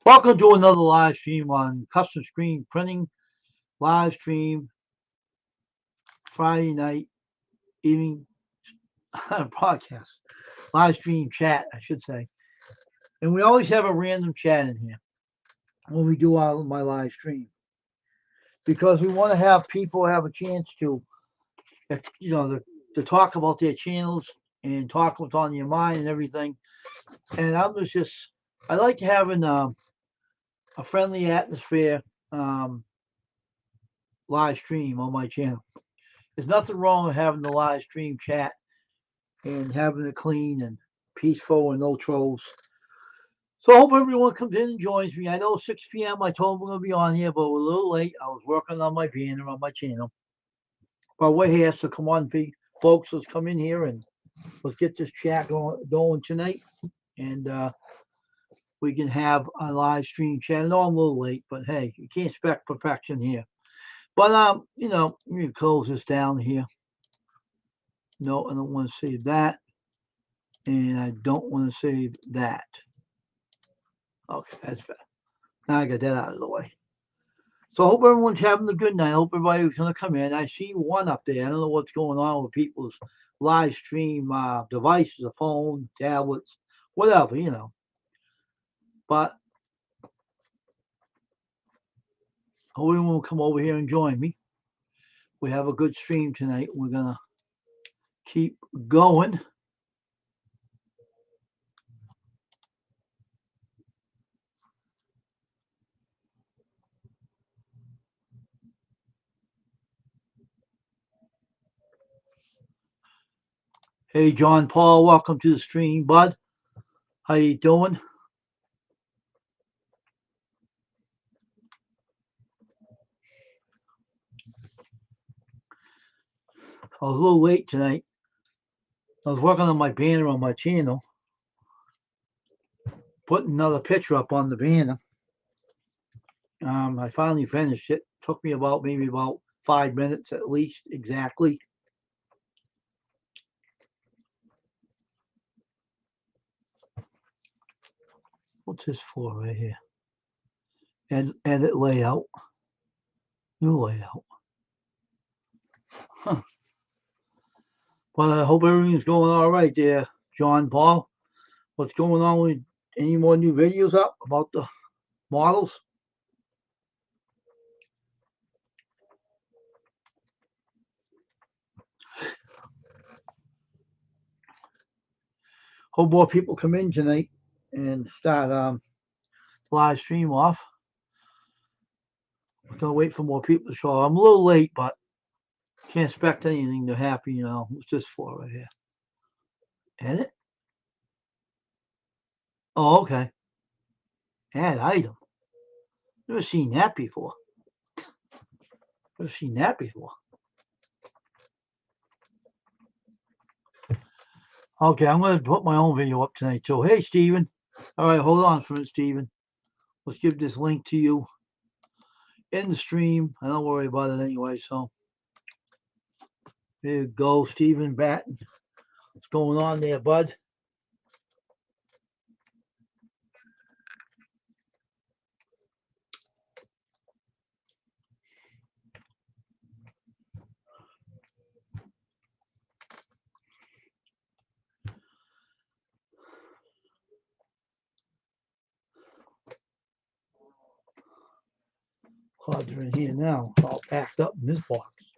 Welcome to another live stream on Custom Screen Printing. Live stream Friday night evening broadcast. Live stream chat, I should say. And we always have a random chat in here when we do my live stream because we want to have people have a chance to, to talk about their channels and talk what's on your mind and everything. And I like having a friendly atmosphere um, live stream on my channel. There's nothing wrong with having the live stream chat and having it clean and peaceful and no trolls. So I hope everyone comes in and joins me. I know 6 p.m. I told them we're going to be on here, but we're a little late. I was working on my banner on my channel. But we're here, so come on, folks. Let's come in here and let's get this chat going tonight. And we can have a live stream chat. I know I'm a little late, but hey, you can't expect perfection here. But let me close this down here. No, I don't want to save that. And I don't want to save that. Okay, that's better. Now I got that out of the way. So I hope everyone's having a good night. I hope everybody's going to come in. I see one up there. I don't know what's going on with people's live stream devices, a phone, tablets, whatever. But I hope everyone will come over here and join me. We have a good stream tonight. We're going to keep going. Hey, John Paul, welcome to the stream, bud. How you doing? I was a little late tonight. I was working on my banner on my channel, putting another picture up on the banner. I finally finished it. Took me maybe about 5 minutes at least, exactly. What's this for right here? Edit layout, new layout. Huh. Well, I hope everything's going all right there, John Paul. What's going on with any more new videos up about the models? Hope more people come in tonight and start live stream off. I'm gonna wait for more people to show up. I'm a little late, but can't expect anything to happen. What's this for right here? Edit? Oh, okay. Add item. Never seen that before. Never seen that before. Okay, I'm going to put my own video up tonight too. Hey, Steven. All right, hold on for a minute, Steven. Let's give this link to you in the stream. I don't worry about it anyway, so there you go, Steven Batten. What's going on there, bud? Cards are in here now. It's all packed up in this box.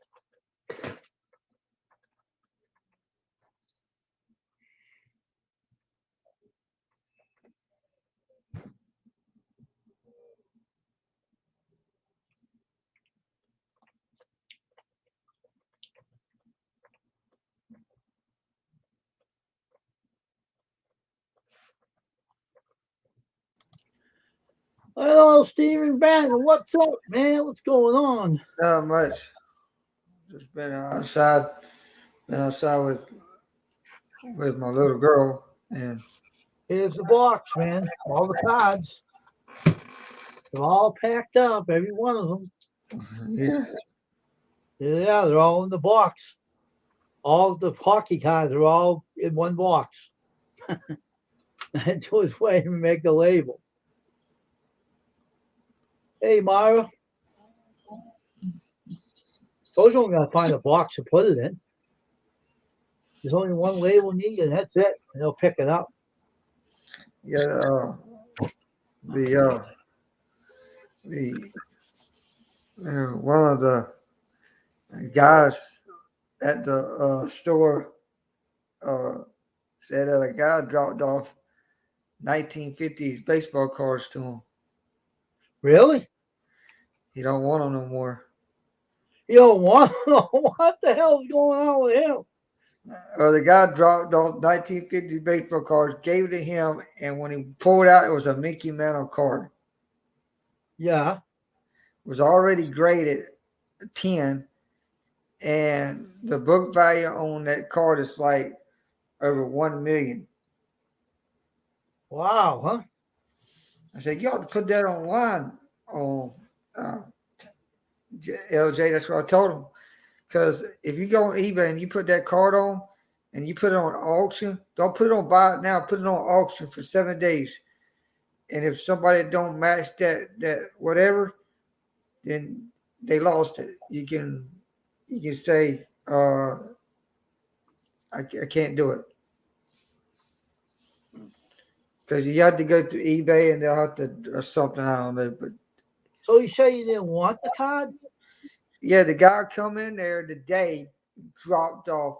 Hello, Steven Batten. What's up, man? What's going on? Not much. Just been outside with my little girl, and Here's the box, man. All the cards. They're all packed up, every one of them. yeah, Yeah, they're all in the box. All the hockey cards are all in one box. I had to his way to make a label. Hey, Myra. Those are only gonna find a box to put it in. There's only one label needed, and that's it. And they'll pick it up. Yeah, the the one of the guys at the store said that a guy dropped off 1950s baseball cards to him. Really? He don't want them no more. You don't want? What the hell's going on with him? The guy dropped off 1950s baseball cards, gave it to him, and when he pulled out, it was a Mickey Mantle card. Yeah. It was already graded 10, and the book value on that card is like over 1 million. Wow, huh? I said, you ought to put that online on LJ. That's what I told him. Because if you go on eBay and you put that card on and you put it on auction, don't put it on buy it now, put it on auction for 7 days. And if somebody don't match that whatever, then they lost it. You can say, I can't do it. Because you have to go to eBay and they'll have to or something, I don't know. But So you say you didn't want the card? yeah, the guy come in there today, dropped off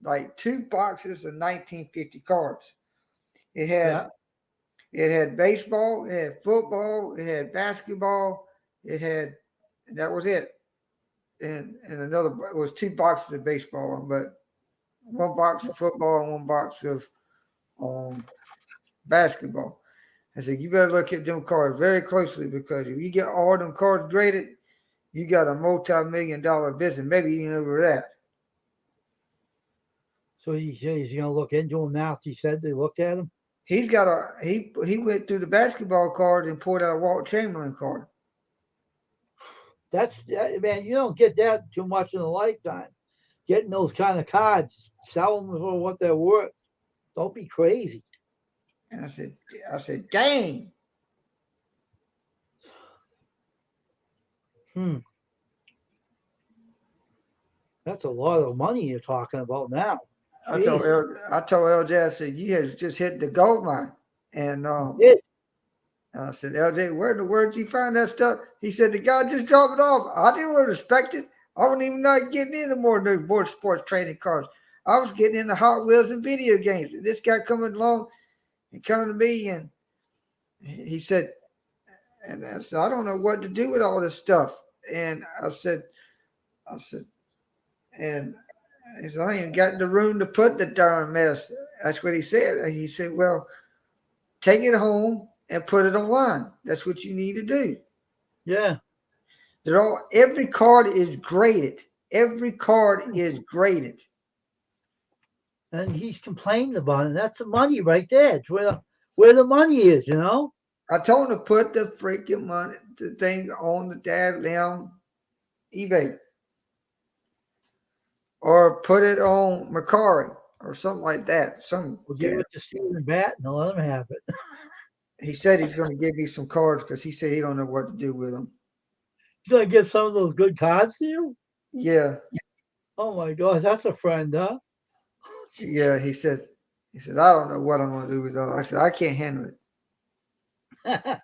like 2 boxes of 1950 cards. It had baseball, it had football, it had basketball, that was it. And another, it was 2 boxes of baseball, but 1 box of football and 1 box of basketball. I said, you better look at them cards very closely because if you get all them cards graded, you got a multi-million-dollar business, maybe even over that. So he's gonna look into him now. He said they looked at him. He's got he went through the basketball card and pulled out a Walt Chamberlain card. Man, you don't get that too much in a lifetime. Getting those kind of cards, sell them for what they're worth. Don't be crazy. And I said, dang. That's a lot of money you're talking about now. I told LJ, I said, you had just hit the gold mine. And I said, LJ, where in the world did you find that stuff? He said, the guy just dropped it off. I didn't respect it. I wasn't even not getting into more sports trading cards. I was getting into Hot Wheels and video games. And this guy coming along and coming to me and he said, and I said, I don't know what to do with all this stuff. And I said, and he said, I ain't got the room to put the darn mess. That's what he said. He said, well, take it home and put it online. That's what you need to do. Yeah. Every card is graded. Every card is graded. And he's complaining about it. That's the money right there. It's where the money is, you know? I told him to put the freaking money, the thing on the damn eBay. Or put it on Mercari or something like that. We'll give it to Stephen Batt and let him have it. He said he's going to give me some cards because he said he don't know what to do with them. He's going to give some of those good cards to you? Yeah. Oh my gosh, that's a friend, huh? Yeah, he said, I don't know what I'm going to do with those. I said, I can't handle it. I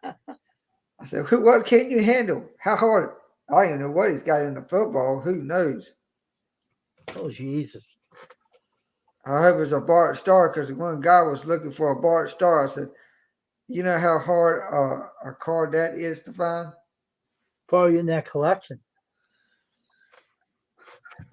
said, what can't you handle? How hard? I don't even know what he's got in the football. Who knows? Oh, Jesus. I hope it's a Bart Starr because one guy was looking for a Bart Starr. I said, you know how hard a card that is to find? Probably in that collection.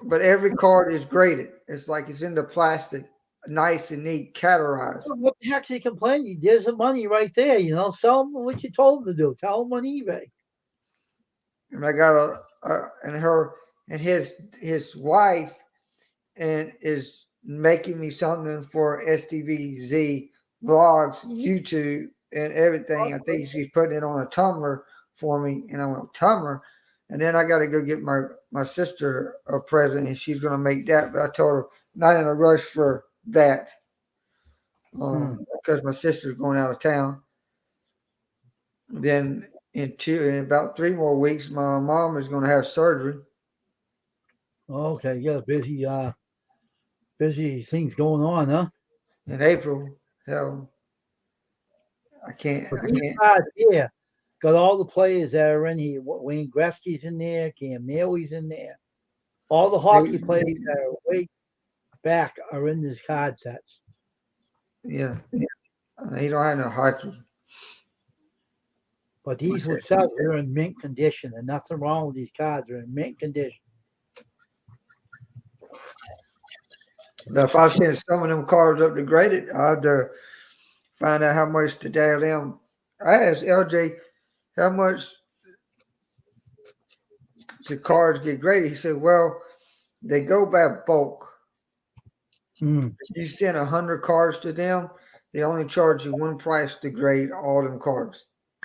But every card is graded. It's like it's in the plastic, nice and neat, categorized. What the heck's he complaining? There's the money right there, you know. Sell him what you told him to do. Tell him on eBay. And I got his wife and is making me something for STVZ vlogs, YouTube, and everything. I think she's putting it on a Tumblr for me, and I went Tumblr. And then I got to go get my sister a present, and she's going to make that. But I told her not in a rush for that because my sister's going out of town. Then in about 3 more weeks, my mom is going to have surgery Okay, you got a busy things going on, huh? in April. So I can't. But I these can't. guys here got all the players that are in here. Wayne Gretzky's in there, Cam Neely's in there. All the hockey players that are way back are in these card sets. Yeah, he don't have no hockey. But these would sell, they're in mint condition, and nothing wrong with these cards. They're in mint condition. Now, if I send some of them cards up to graded, I'd have to find out how much to dial them. I asked LJ how much the cards get graded. He said, "Well, they go by bulk. Mm, If you send 100 cards to them, they only charge you one price to grade all them cards.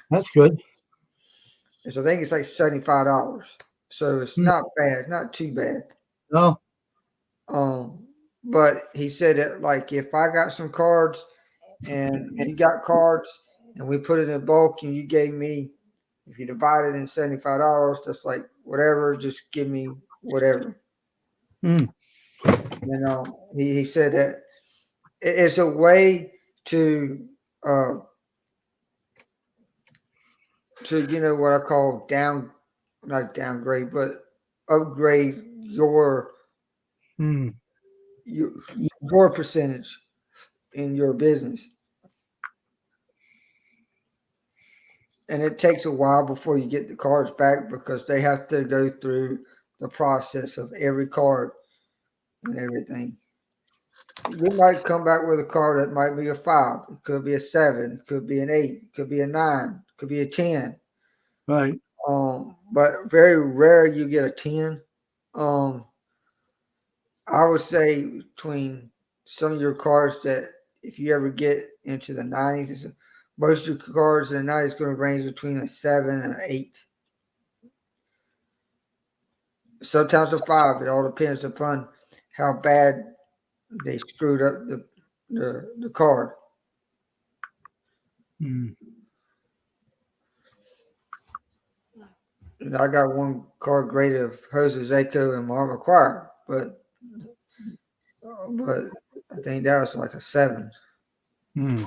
that's good. And so I think it's like $75. So it's not bad, not too bad. No, But he said that like if I got some cards and you got cards and we put it in bulk and you gave me, if you divide it in $75, that's like whatever, just give me whatever. mm, You know, he said that it's a way to what I call not downgrade, but upgrade mm. your percentage in your business. And it takes a while before you get the cards back because they have to go through the process of every card and everything. You might come back with a card that might be a 5, it could be a 7, it could be an 8, it could be a 9, it could be a 10. Right. But very rare you get a 10. I would say between some of your cards that if you ever get into the 90s, most of your cards in the 90s going to range between a 7 and an 8. Sometimes a 5. It all depends upon how bad they screwed up the card. Mm. And I got one card graded of Jose Zeko and Mark McGuire, but I think that was like a 7. Mm.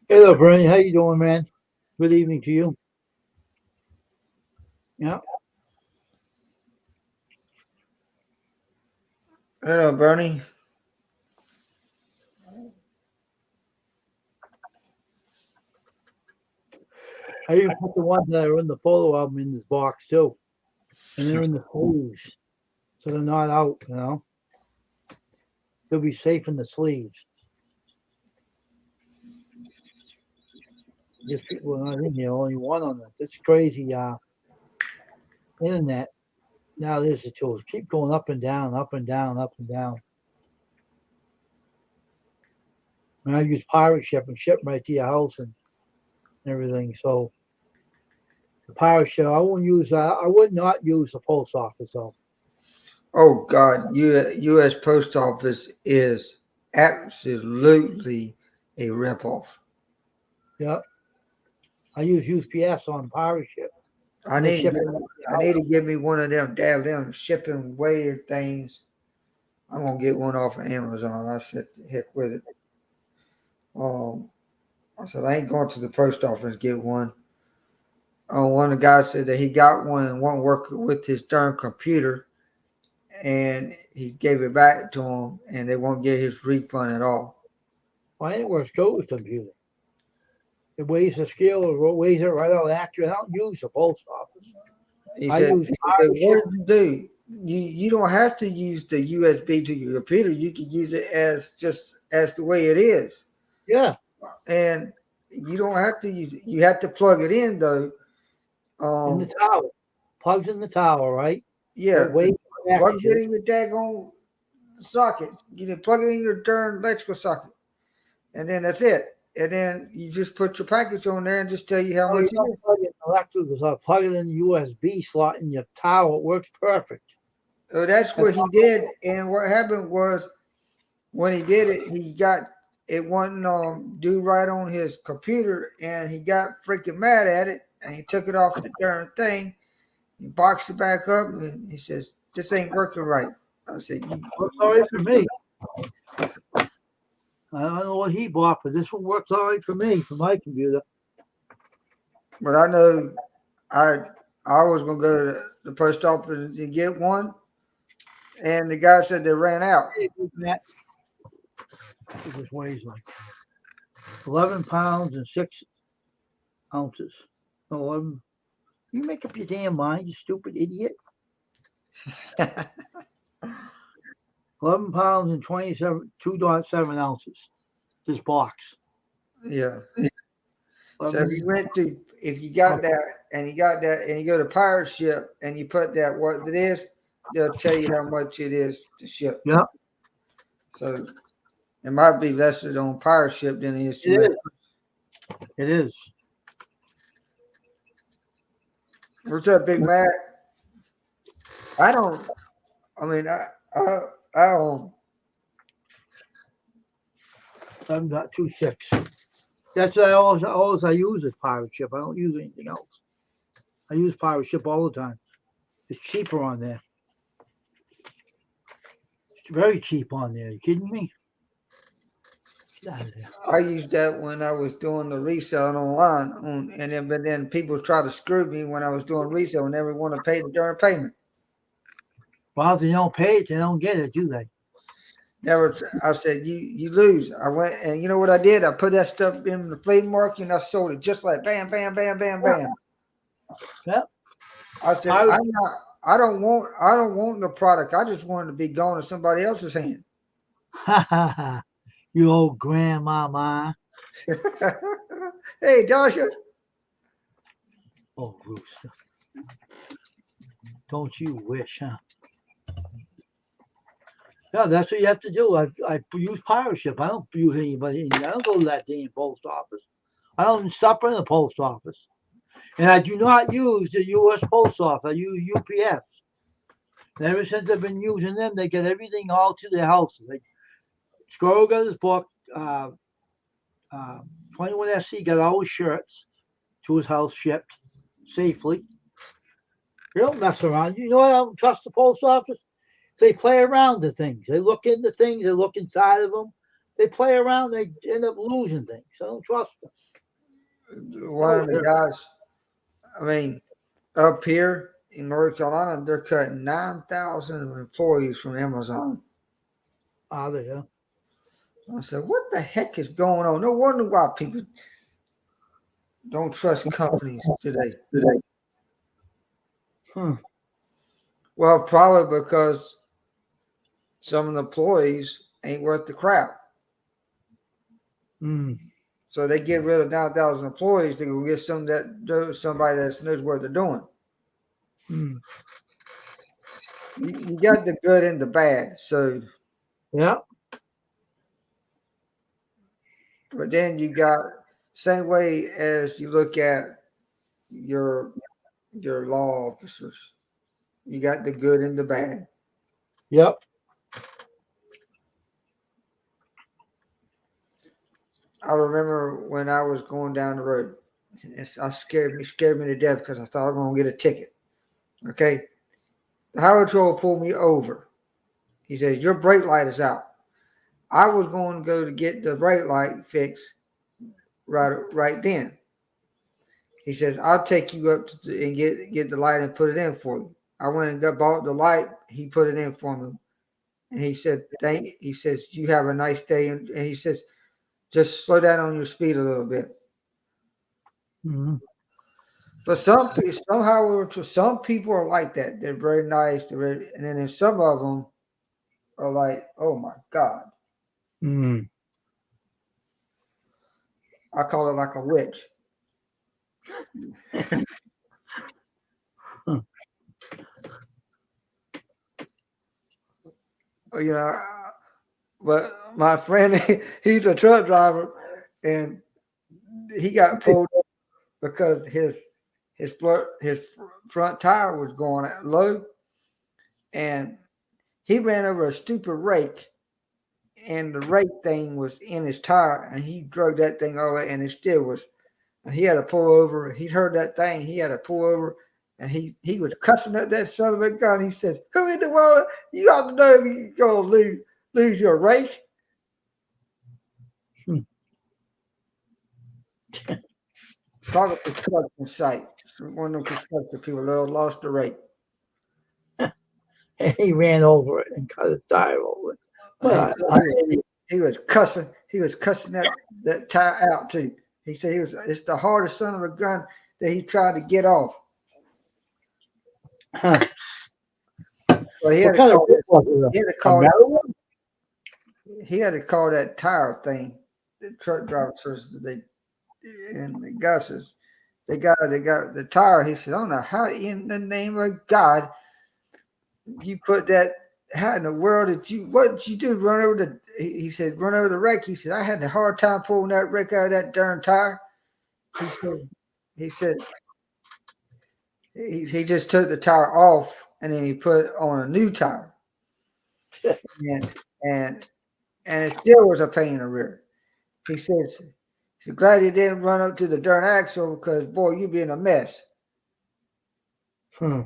Hello, Bernie. How you doing, man? Good evening to you. Yeah. Hello, Bernie. I even put the ones that are in the photo album in this box too, and they're in the sleeves, so they're not out. They'll be safe in the sleeves. Just people are not in here. Only one on it. It's crazy. Internet now. There's the tools. Keep going up and down, up and down, up and down. And I use pirate ship and ship right to your house and everything. So the pirate ship, I wouldn't use. I would not use the post office though. Oh God, U.S. Post Office is absolutely a ripoff. Yeah, I use UPS on pirate ship. I need to give me one of them shipping weird things. I'm gonna get one off of Amazon. I said, heck with it. I said I ain't going to the post office to get one. One of the guys said that he got one and won't work with his darn computer, and he gave it back to him, and they won't get his refund at all. Well, it works good with computer. It weighs the scale, it weighs it right out accurate. I don't use the post office. He I said, use what did you do? You don't have to use the USB to your computer. You can use it as the way it is. Yeah. And you don't have to use it. You have to plug it in though. In the tower. Plugs in the tower, right? Yeah. Plug it in your daggone socket. You can plug it in your darn electrical socket. And then that's it. and then you just put your package on there and just tell you how much it is. Plug it in electric, because I plug it in the USB slot in your towel. It works perfect. So that's what he did. And what happened was when he did it, he got it wouldn't do right on his computer, and he got freaking mad at it, and he took it off the darn thing. He boxed it back up, and he says, "This ain't working right." I said, Works all right for me. I don't know what he bought, but this one works all right for me, for my computer. but I know I was gonna go to the post office to get one, and the guy said they ran out. This weighs like 11 pounds and 6 ounces. 11. You make up your damn mind, you stupid idiot. 11 pounds and 2.7 ounces. This box. Yeah. So if you got that and you go to Pirate Ship and you put that what it is, they'll tell you how much it is to ship. Yeah. So it might be less on Pirate Ship than it is. It is. What's up, Big Mac? I don't. I've got 2.6. That's what always I use is Pirate Ship. I don't use anything else. I use Pirate Ship all the time. It's cheaper on there. It's very cheap on there. Are you kidding me? Get out of there. I used that when I was doing the reselling online, but then people try to screw me when I was doing resale and never want to pay the darn payment. Well, if they don't pay it, they don't get it, do they? I said, you lose. I went and you know what I did? I put that stuff in the flea market and I sold it just like bam, bam, bam, bam, bam. Yeah. I said, I don't want the product. I just want it to be gone in somebody else's hand. You old grandmama. Hey, Joshua. Oh, Bruce. Don't you wish, huh? Yeah, that's what you have to do. I use Pirate Ship. I don't use anybody. I don't go to that damn post office. I don't stop in the post office. And I do not use the U.S. Post Office. I use UPS. And ever since I've been using them, they get everything all to their houses. Like Squirrel got his book. 21SC got all his shirts to his house shipped safely. They don't mess around. You know what? I don't trust the post office. They play around the things. They look into things. They look inside of them. They play around. They end up losing things. I don't trust them. One of the guys, up here in North Carolina, they're cutting 9,000 employees from Amazon. Ah, yeah. I said, what the heck is going on? No wonder why people don't trust companies today. Well, probably because some of the employees ain't worth the crap. So they get rid of 9,000 employees. They go get somebody that knows what they're doing. You got the good and the bad. So yeah. But then you got same way as you look at your law officers. You got the good and the bad. Yep. I remember when I was going down the road, it scared me to death because I thought I was going to get a ticket. Okay. The highway patrol pulled me over. He says, your brake light is out. I was going to go to get the brake light fixed right then. He says, I'll take you up and get the light and put it in for you. I went and bought the light. He put it in for me. And he said, he says, you have a nice day. And he says, just slow down on your speed a little bit. But some people are like that. They're very nice. And then some of them are like, oh my God. I call it like a witch. You know, but my friend, he's a truck driver, and he got pulled over because his front tire was going low, and he ran over a stupid rake, and the rake thing was in his tire, and he drug that thing all the way, and it still was. And he had to pull over. He heard that thing. He had to pull over, and he was cussing at that son of a gun. He said, "Who in the world? You ought to know if you're gonna lose your rake." Probably construction site. One of them construction people lost the rake. And he ran over it and cut his tire over it. Well, He was cussing. He was cussing that tire out too. He said it's the hardest son of a gun that he tried to get off. But he had to call that tire thing. The truck driver says and the guy says they got the tire. He said, "I don't know how in the name of God you put that. How in the world what did you do? Run over the?" He said, "Run over the wreck." He said, "I had a hard time pulling that wreck out of that darn tire." He said he just took the tire off and then he put on a new tire. and it still was a pain in the rear. He says, "He's glad he didn't run up to the darn axle because boy, you'd be in a mess." Yeah,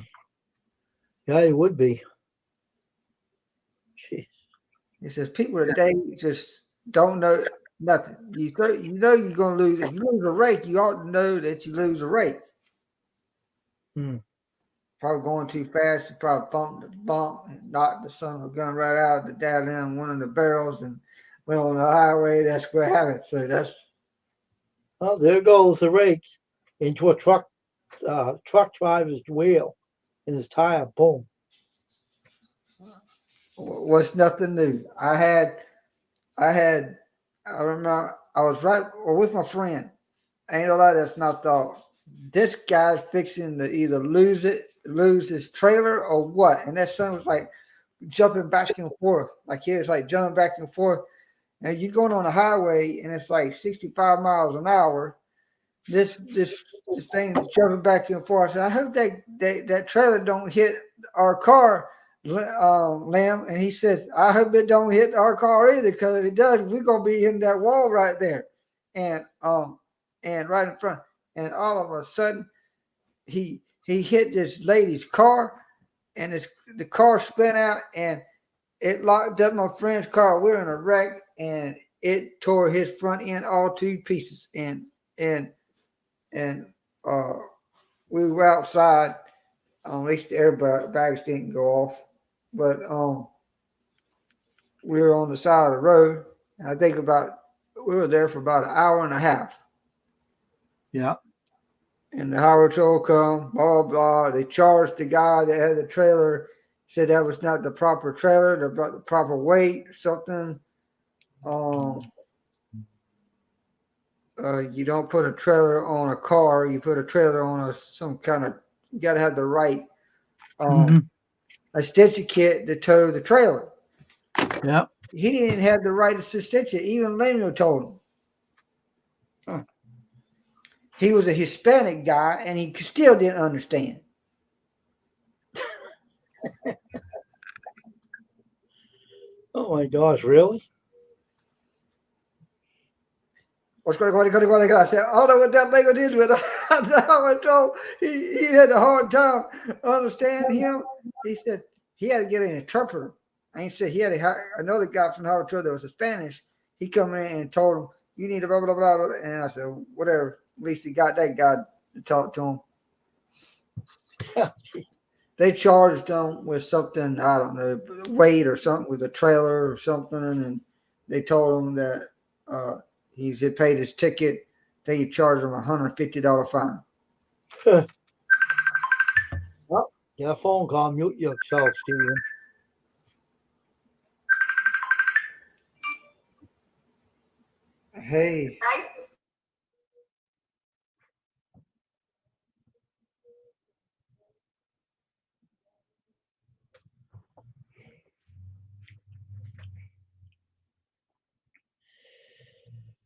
it would be. Jeez. He says people today just don't know nothing. You know you're gonna lose. If you lose a rake, you ought to know that you lose a rake. Probably going too fast, you probably bumped the bump and knocked the son of a gun right out of the down one of the barrels and went on the highway. That's what happened. So that's well, there goes the rake into a truck driver's wheel in his tire. Boom. was nothing new. I remember I was right with my friend. Ain't a lot that's not thought. This guy's fixing to either lose his trailer or what. And that son was like jumping back and forth. Like he was like jumping back and forth. And you're going on a highway and it's like 65 miles an hour. This thing is jumping back and forth. I said, I hope that trailer don't hit our car, Lamb. And he says, I hope it don't hit our car either, because if it does, we're gonna be in that wall right there. And right in front. And all of a sudden he hit this lady's car and the car spun out and it locked up my friend's car. We were in a wreck and it tore his front end all to pieces. And we were outside. At least the airbags didn't go off. But we were on the side of the road. And I think we were there for about an hour and a half. Yeah. And the highway patrol come, blah, blah. They charged the guy that had the trailer, said that was not the proper trailer, the proper weight or something. You don't put a trailer on a car. You put a trailer on some kind of, you got to have the right extension kit to tow the trailer. Yeah. He didn't have the right extension. Even Leno told him. Huh. He was a Hispanic guy, and he still didn't understand. Oh my gosh, really? What's going on? I said, I don't know what that Lego did with it. I told he had a hard time understanding him. He said he had to get an interpreter. And he said he had another guy from Howard Trail that was a Spanish. He come in and told him, you need a blah, blah, blah, blah. And I said, whatever. At least he got that guy to talk to him. They charged him with something, I don't know, weight or something with a trailer or something. And they told him that he paid his ticket. They charged him $150 fine. Well, get a phone call. Mute yourself, Steven. Hey.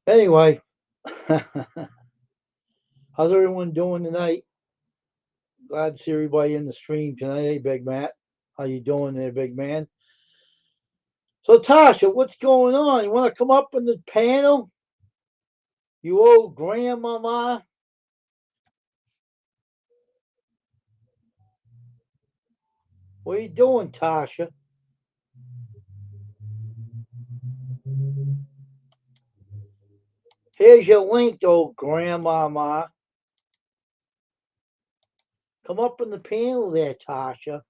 Anyway, How's everyone doing tonight? Glad to see everybody in the stream tonight. Hey, Big Matt. How you doing there, big man? So, Tasha, what's going on? You want to come up in the panel? You old grandmama? What are you doing, Tasha? Here's your link, old grandmama. Come up in the panel there, Tasha.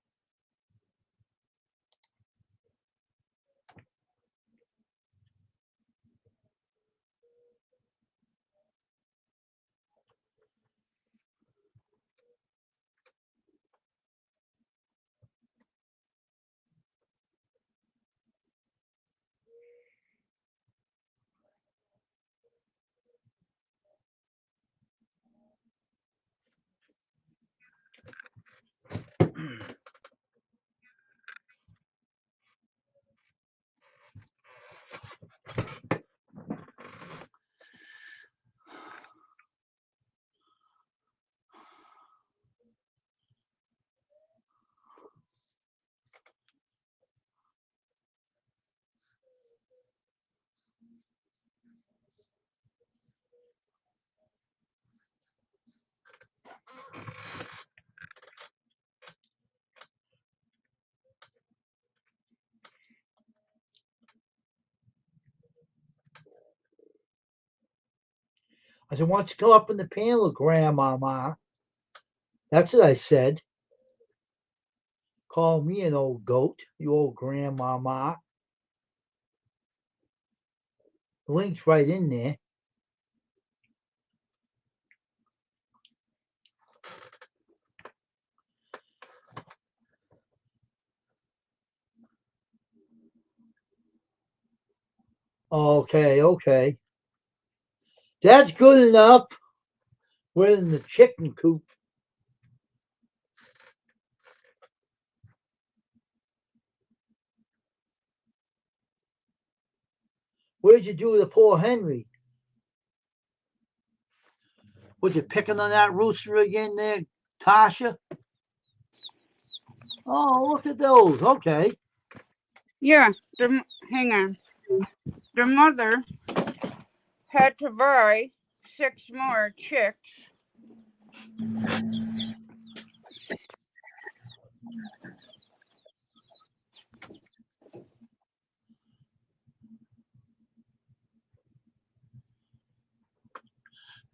I said, why don't you come up in the panel, grandmama? That's what I said. Call me an old goat, you old grandmama. The link's right in there. Okay. That's good enough. We're in the chicken coop. What'd you do with the poor Henry? Was you picking on that rooster again there, Tasha? Oh, look at those. Okay. Yeah, hang on. The mother had to buy 6 more chicks.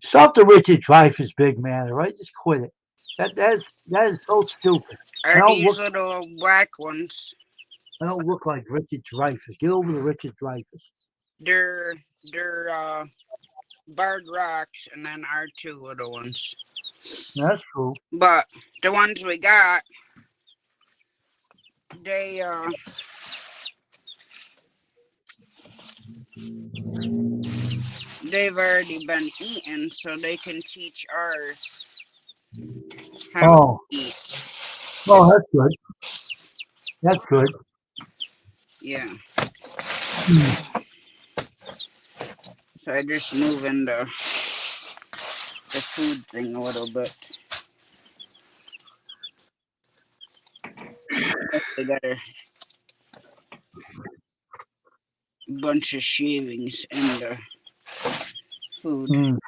Stop the Richard Dreyfuss, big man. All right, just quit it. That is so stupid. I Are don't these look. little black ones? I don't look like Richard Dreyfuss. Get over the Richard Dreyfuss. They're Barred Rocks, and then our 2 little ones. That's true. But the ones we got, they've already been eaten, so they can teach ours how to eat. Oh, that's good. That's good. Yeah. So I just move into the food thing a little bit. They got a bunch of shavings in the food.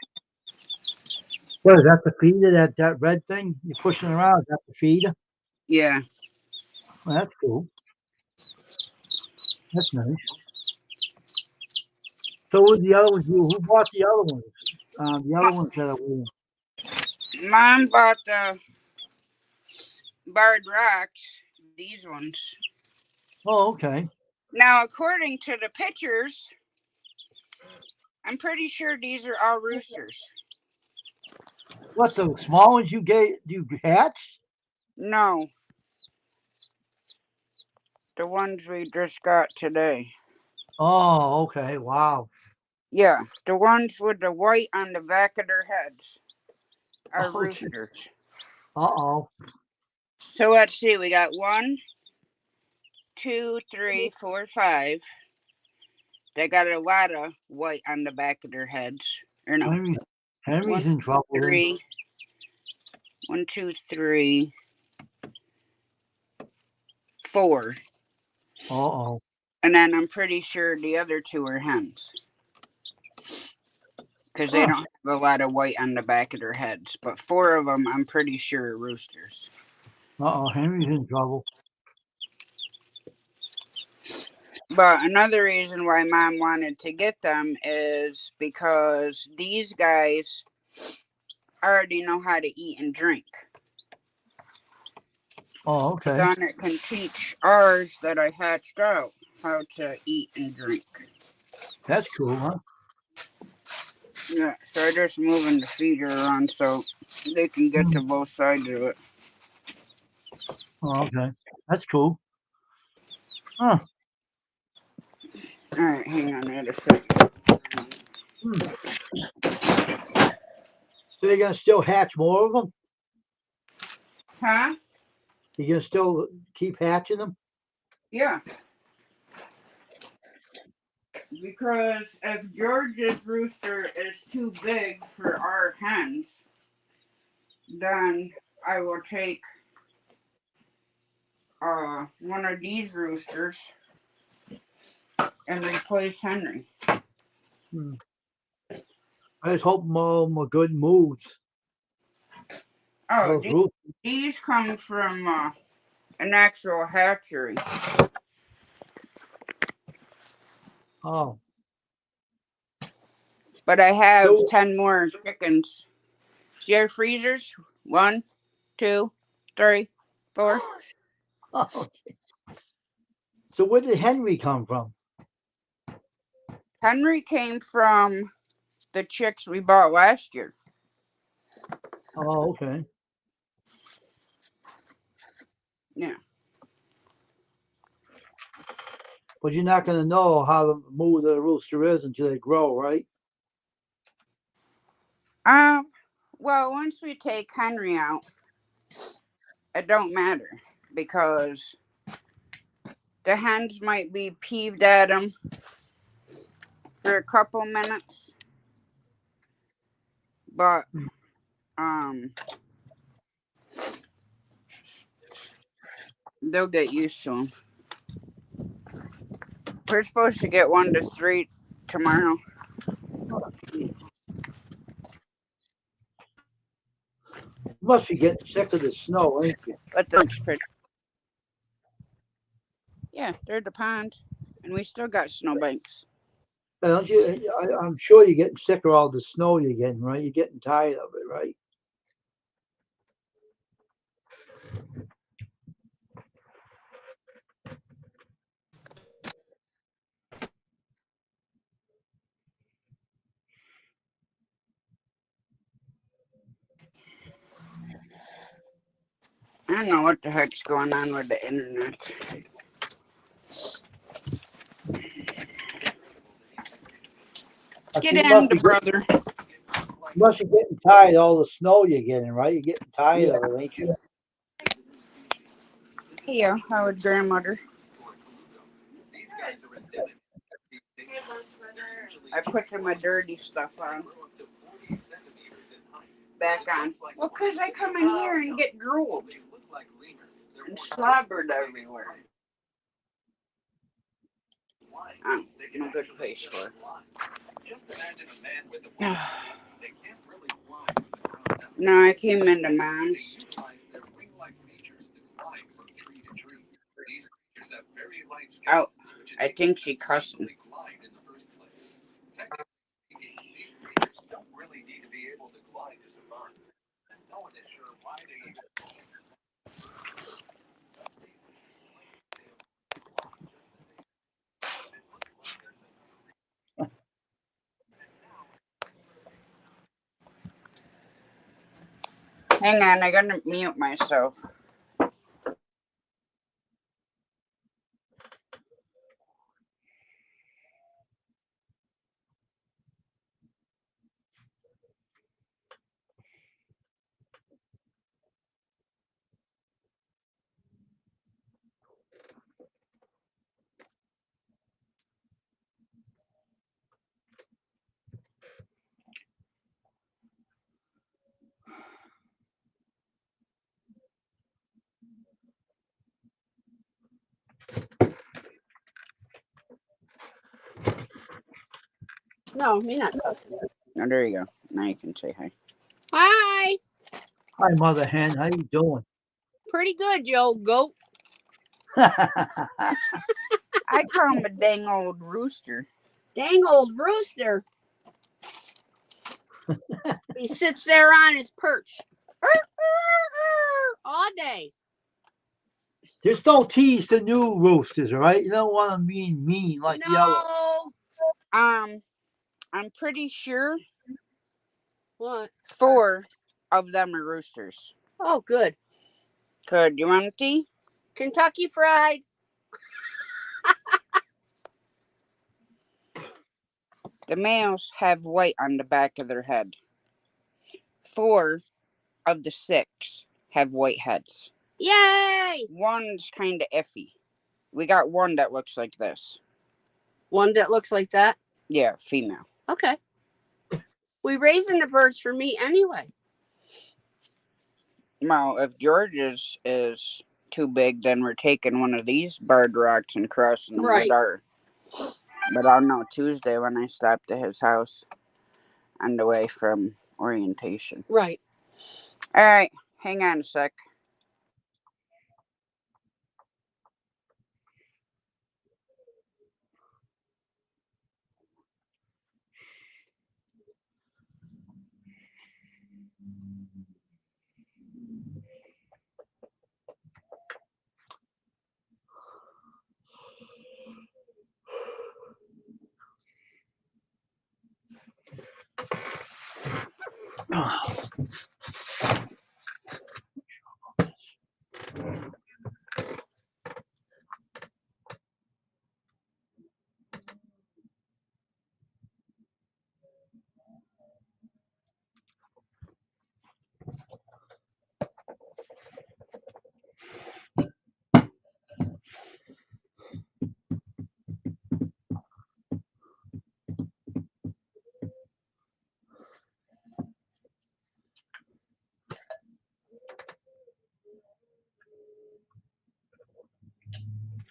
What is that? The feeder? That red thing you're pushing around? Is that the feeder? Yeah. Well, that's cool. That's nice. So who's the other ones? Who bought the other ones? The other ones that are winning. Mom bought the Barred Rocks, these ones. Oh, okay. Now, according to the pictures, I'm pretty sure these are all roosters. What, the small ones you hatched? No. The ones we just got today. Oh, okay. Wow. Yeah, the ones with the white on the back of their heads are roosters. Uh-oh. So let's see. We got 1, 2, 3, 4, 5. They got a lot of white on the back of their heads. Or no, Henry's in trouble. Then. 3. 1, 2, 3, 4. Uh-oh. And then I'm pretty sure the other 2 are hens. Because they don't have a lot of white on the back of their heads. But 4 of them, I'm pretty sure, are roosters. Uh-oh, Henry's in trouble. But another reason why Mom wanted to get them is because these guys already know how to eat and drink. Oh, okay. Then it can teach ours that I hatched out how to eat and drink. That's cool, huh? Yeah, so I just moving the feeder around so they can get to both sides of it. Oh, okay. That's cool. Huh. All right, hang on, I had a second. So you're gonna still hatch more of them? Huh? You're gonna still keep hatching them? Yeah. Because if George's rooster is too big for our hens, then I will take one of these roosters and replace Henry. I just hope all of them are good moves. Oh, Those these come from an actual hatchery. Oh, But I have So- 10 more chickens. See our freezers? 1, 2, 3, 4. okay. So where did Henry come from? Henry came from the chicks we bought last year. Oh, okay. Yeah. But you're not gonna know how the move the rooster is until they grow, right? Well, once we take Henry out, it don't matter because the hens might be peeved at him for a couple minutes, but they'll get used to him. We're supposed to get 1 to 3 tomorrow. You must be getting sick of the snow, ain't you? But that looks pretty. Yeah, they're the pond, and we still got snowbanks. Don't you? I'm sure you're getting sick of all the snow you're getting, right? You're getting tired of it, right? I don't know what the heck's going on with the internet. Get in, the brother. You must be getting tired of all the snow you're getting, right? You're getting tired Yeah. of it, ain't you? Here, Howard grandmother. I put my dirty stuff on. Back on. Well, because I come in here and get drooled and slobbered everywhere. I'm in a good place for it. No, I came into Mom's. Oh, I think she cussed me. Hang on, I gotta mute myself. No, you're not cussing. Oh, there you go. Now you can say hi. Hi. Hi, Mother Hen. How you doing? Pretty good, you old goat. I call him a dang old rooster. Dang old rooster. He sits there on his perch all day. Just don't tease the new roosters, all right? You don't want them being mean like the other. No. I'm pretty sure What? 4 of them are roosters. Oh, good. Good. You want tea? Kentucky Fried. The males have white on the back of their head. 4 of the 6 have white heads. Yay! One's kind of iffy. We got one that looks like this. One that looks like that. Yeah, female. Okay. We raising the birds for me anyway. Well, if George's is too big, then we're taking one of these barred rocks and crossing them Right. with our. But I'll know Tuesday when I stop to his house on the way from orientation. Right. All right, hang on a sec.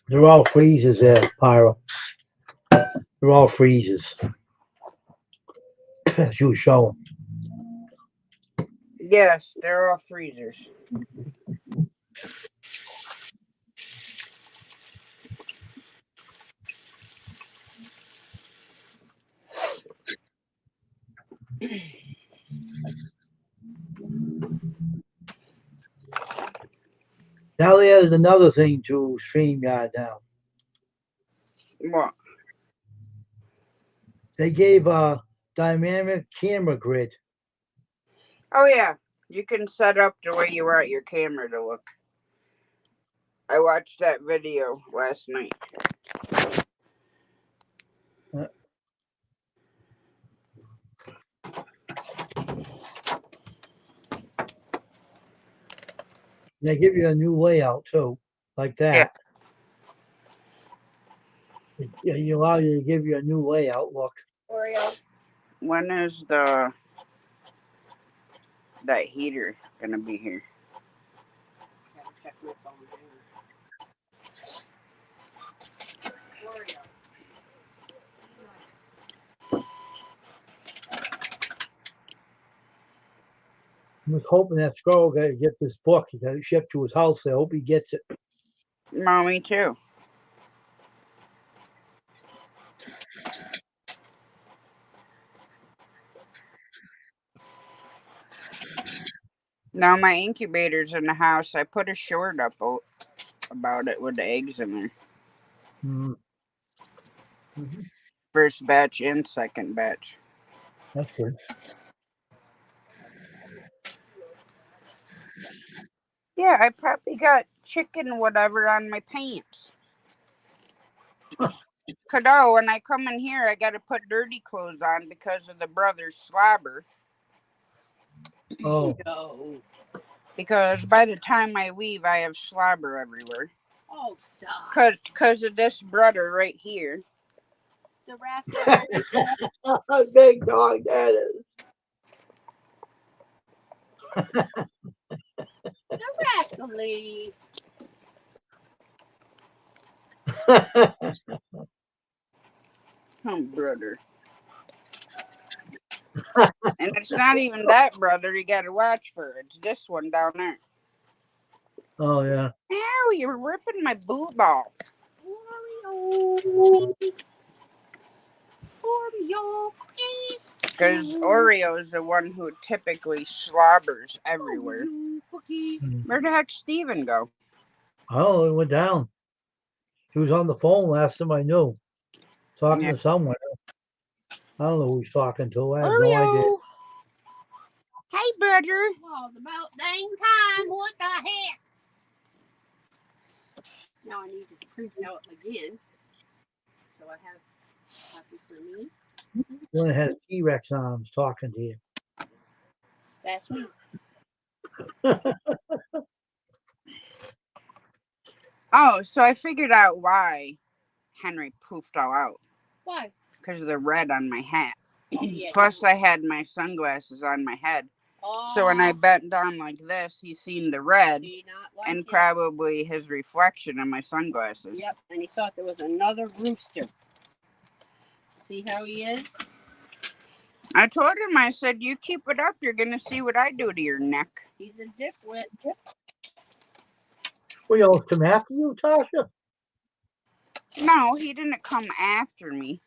They're all freezers there, Pyro. They're all freezers. As you were showing. Yes, they're all freezers. Now there's another thing to StreamYard now. What? They gave a dynamic camera grid. Oh, yeah. You can set up the way you want your camera to look. I watched that video last night. They give you a new layout too, like that. Yeah. You allow you to give you a new layout look. Oreo. When is that heater gonna be here? Gotta check my phone. Oreo. I was hoping that Squirrel guy to get this book. He got it shipped to his house. I hope he gets it. Mommy too. Now my incubator's in the house. I put a short up about it with the eggs in there. Mm-hmm. First batch and second batch. That's good. Yeah, I probably got chicken whatever on my pants. Kado, when I come in here, I gotta put dirty clothes on because of the brother's slobber. Oh, No. Because by the time I leave, I have slobber everywhere. Oh, stop. Cause of this brother right here. The rascal. big dog that is. The rascally. Oh, brother. And it's not even that, brother. You got to watch for it. It's this one down there. Oh yeah. Ow, you're ripping my boob off. Oreo. Oreo. Because Oreo is the one who typically slobbers everywhere. Cookie. Where the heck Steven go? Oh, it went down. He was on the phone last time I knew, talking Yeah. to someone. I don't know who he's talking to. I have no idea. Oreo. Hey, brother. Well, it's about dang time. What the heck? Now I need to print it out again. So I have a copy for me. One that has T-Rex arms talking to you. That's me. Oh, so I figured out why Henry poofed all out. Why? Because of the red on my hat. Yeah. Plus, I had my sunglasses on my head. So when I bent down like this, he seen the red Did not like and it. probably his reflection in my sunglasses. Yep, and he thought there was another rooster. See how he is? I told him, I said, you keep it up, you're going to see what I do to your neck. He's a dipwit. Well, you all come after you, Tasha? No, he didn't come after me.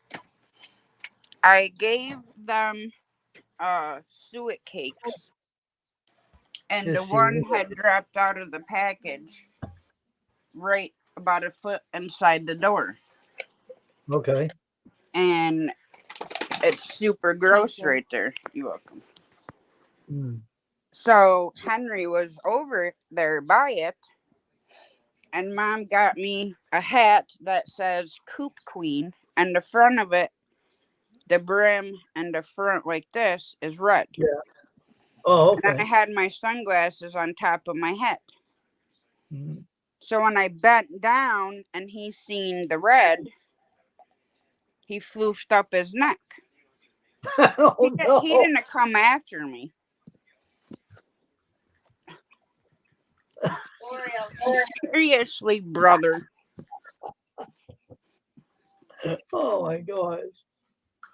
I gave them suet cakes. And the Yes, you one did. had dropped out of the package right about a foot inside the door. Okay. And it's super gross right there. You're welcome. Mm. So Henry was over there by it, and Mom got me a hat that says Coop Queen, and the front of it, the brim and the front like this is red. Yeah. Oh, And then I okay. had my sunglasses on top of my head. Mm. So when I bent down and he seen the red, he floofed up his neck. Oh, no. He didn't come after me. Seriously, brother. Oh, my gosh.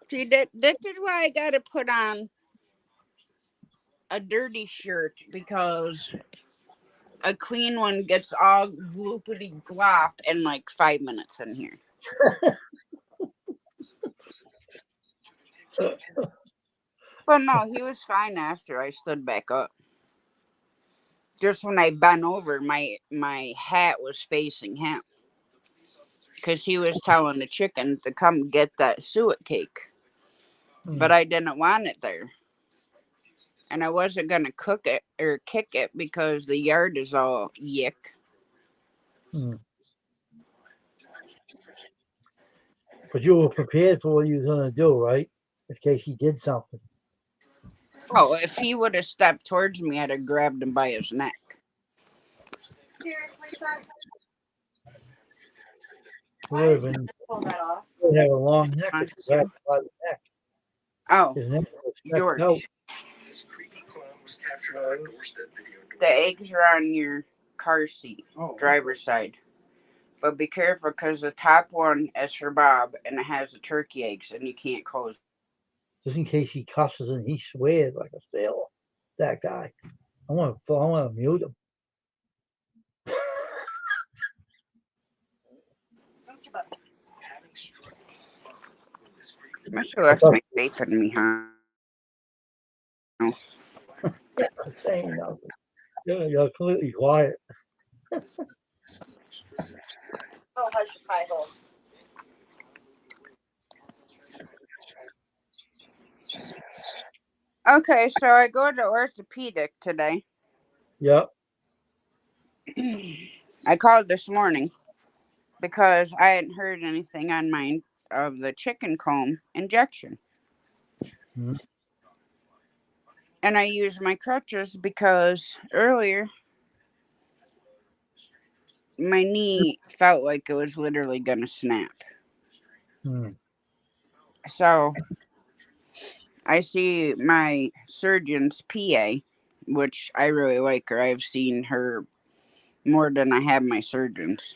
See, that is why I got to put on a dirty shirt, because a clean one gets all gloopity glop in like 5 minutes in here. But no, he was fine after I stood back up. Just when I bent over, my hat was facing him. Because he was telling the chicken to come get that suet cake. But I didn't want it there. And I wasn't going to cook it or kick it because the yard is all yick. Mm. But you were prepared for what he was going to do, right? In case he did something. Oh, if he would have stepped towards me, I'd have grabbed him by his neck. Seriously, son? He would have been, Pull that off. he would have a long neck if you grabbed him by the neck. Oh, His neck was stretched George. out. The eggs are on your car seat, driver's side. But be careful, because the top one is for Bob, and it has the turkey eggs, and you can't close. Just in case he cusses and he swears like a sailor. That guy. I want to mute him. Must have left my faith in me, huh? Yeah, I'm saying nothing. You're completely quiet. Oh, hush your pie hole. Okay, so I go to orthopedic today. Yep. I called this morning because I hadn't heard anything on mine of the chicken comb injection. Mhm. And I used my crutches because earlier my knee felt like it was literally going to snap. Mm. So I see my surgeon's PA, which I really like her. I've seen her more than I have my surgeons.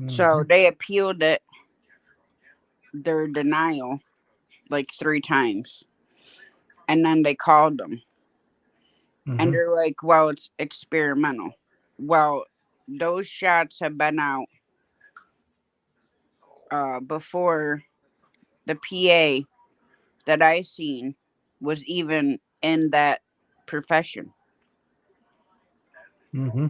So they appealed it their denial like 3 times. And then they called them. And they're like, well, it's experimental. Well, those shots have been out before the PA that I seen was even in that profession. Mm-hmm.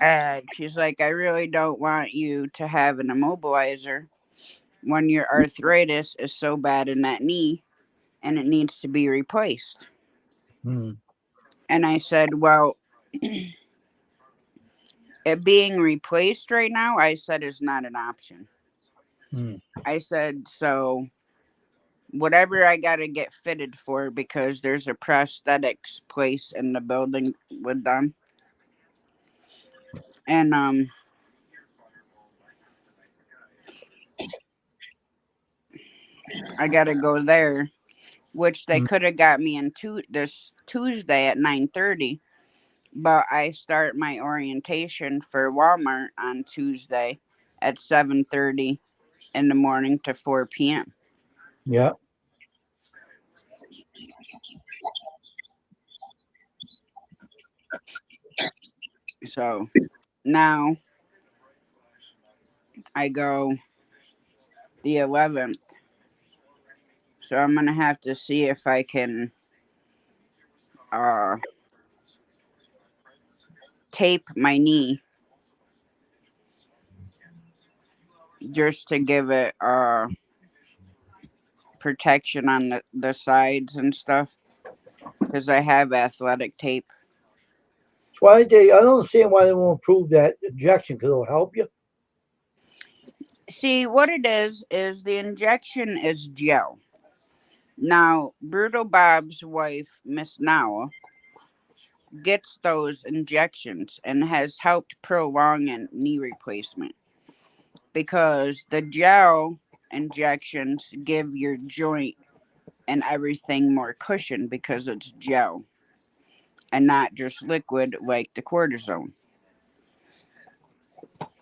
And she's like, I really don't want you to have an immobilizer when your arthritis is so bad in that knee and it needs to be replaced. Mm. And I said, well, it being replaced right now, I said, is not an option. Mm. I said, so whatever I got to get fitted for, because there's a prosthetics place in the building with them. And I got to go there, which they could have got me in this Tuesday at 9:30, but I start my orientation for Walmart on Tuesday at 7:30 in the morning to 4 p.m. Yeah. So now I go the 11th. So I'm going to have to see if I can tape my knee just to give it protection on the sides and stuff, because I have athletic tape. Why they? I don't understand why they won't approve that injection because it'll help you. See, what it is the injection is gel. Now, Brutal Bob's wife, Miss Nowa, gets those injections and has helped prolong a knee replacement, because the gel injections give your joint and everything more cushion because it's gel and not just liquid like the cortisone.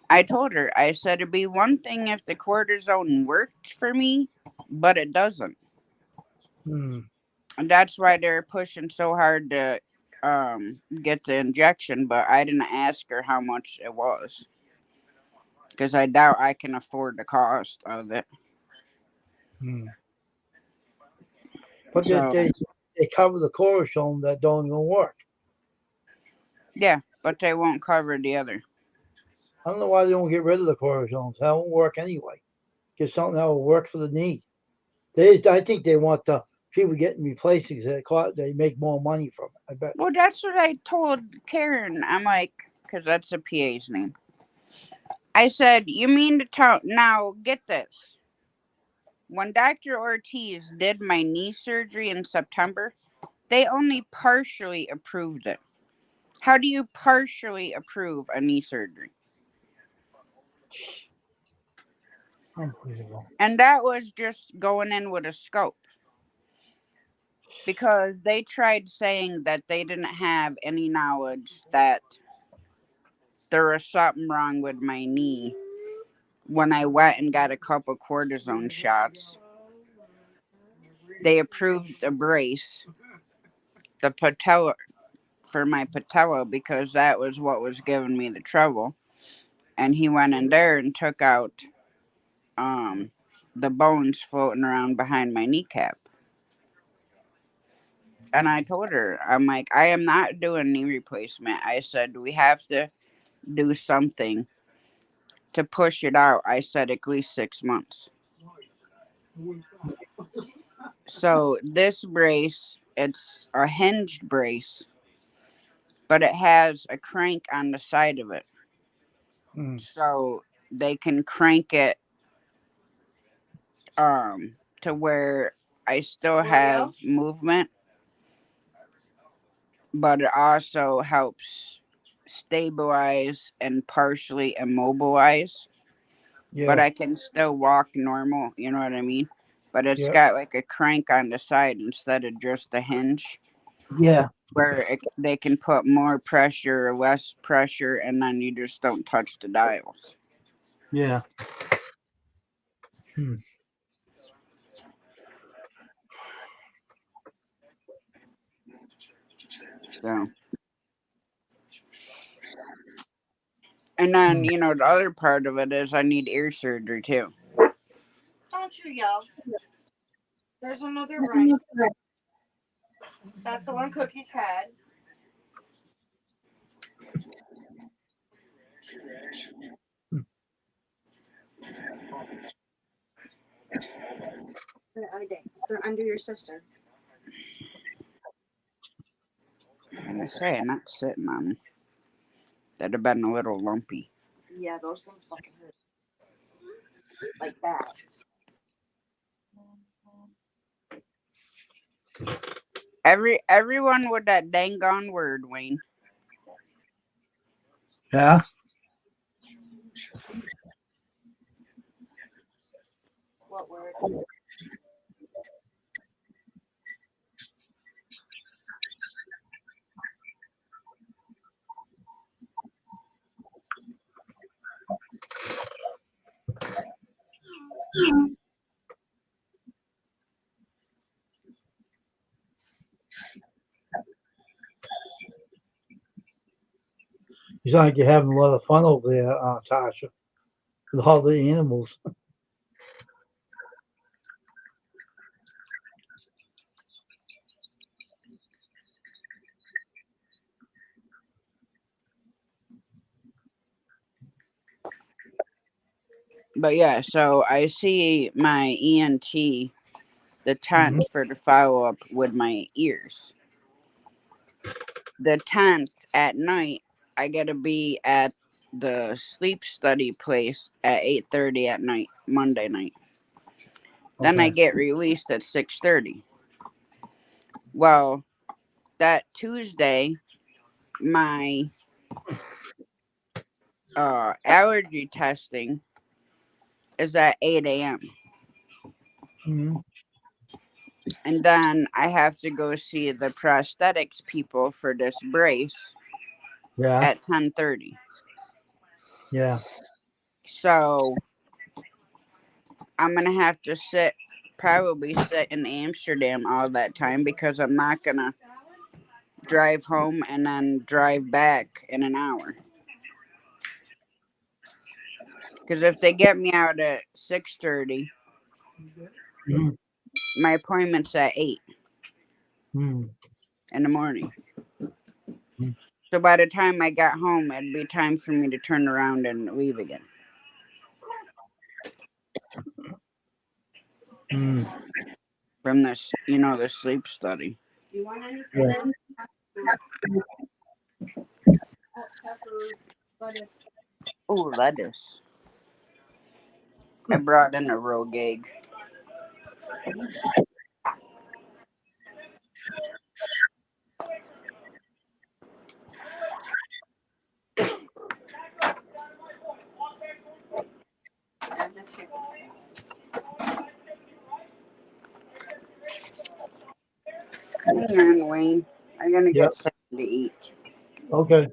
I told her, I said, it'd be one thing if the cortisone worked for me, but it doesn't. Mm. And that's why they're pushing so hard to get the injection, but I didn't ask her how much it was, because I doubt I can afford the cost of it. Mm. But So, they cover the cortisone that don't even work. yeah, but they won't cover the other. I don't know why they don't get rid of the cortisones. That won't work anyway. Get something that will work for the knee. I think they want the people getting replaced because they make more money from it. I bet. Well, that's what I told Karen. I'm like, because that's the PA's name. I said, you mean to tell, now get this. When Dr. Ortiz did my knee surgery in September, they only partially approved it. How do you partially approve a knee surgery? Unbelievable. And that was just going in with a scope, because they tried saying that they didn't have any knowledge that there was something wrong with my knee when I went and got a couple cortisone shots. They approved a brace, the patella, for my patella, because that was what was giving me the trouble. And he went in there and took out the bones floating around behind my kneecap. And I told her, I'm like, I am not doing knee replacement. I said, we have to do something to push it out. I said, at least 6 months. So this brace, it's a hinged brace, but it has a crank on the side of it. Mm. So they can crank it to where I still have movement, but it also helps stabilize and partially immobilize. Yeah. But I can still walk normal, you know what I mean? But it's Yeah. got like a crank on the side instead of just a hinge, Yeah. where they can put more pressure or less pressure, and then you just don't touch the dials. Yeah. Hmm. So, and then, you know, the other part of it is I need ear surgery too. Don't you yell. There's another right. That's the one Cookie's had. Where are they? They're under your sister. And I say, I'm not sitting on them. That'd have been a little lumpy. Yeah, those things fucking hurt. Like that. Everyone with that dang gone word, Wayne. Yeah. What word? You sound like you're having a lot of fun over there, Tasha, with all the animals. But yeah, so I see my ENT the 10th Mhm. for the follow up with my ears. The 10th at night, I gotta be at the sleep study place at 8:30 at night, Monday night. Then I Okay. get released at 6:30. Well, that Tuesday, my allergy testing is at 8 a.m. Mhm. And then I have to go see the prosthetics people for this brace Yeah. at 10:30. Yeah. So I'm gonna have to probably sit in Amsterdam all that time because I'm not gonna drive home and then drive back in an hour. Because if they get me out at 6:30, Mhm. my appointment's at 8 Mhm. in the morning. Mhm. So by the time I got home, it'd be time for me to turn around and leave again. Mhm. From this, you know, the sleep study. Do you want anything? Yeah. Pepper, lettuce. Oh, lettuce. I brought in a rogue egg. And the chicken. Hang on, Wayne. I'm gonna Yep. get something to eat. Okay.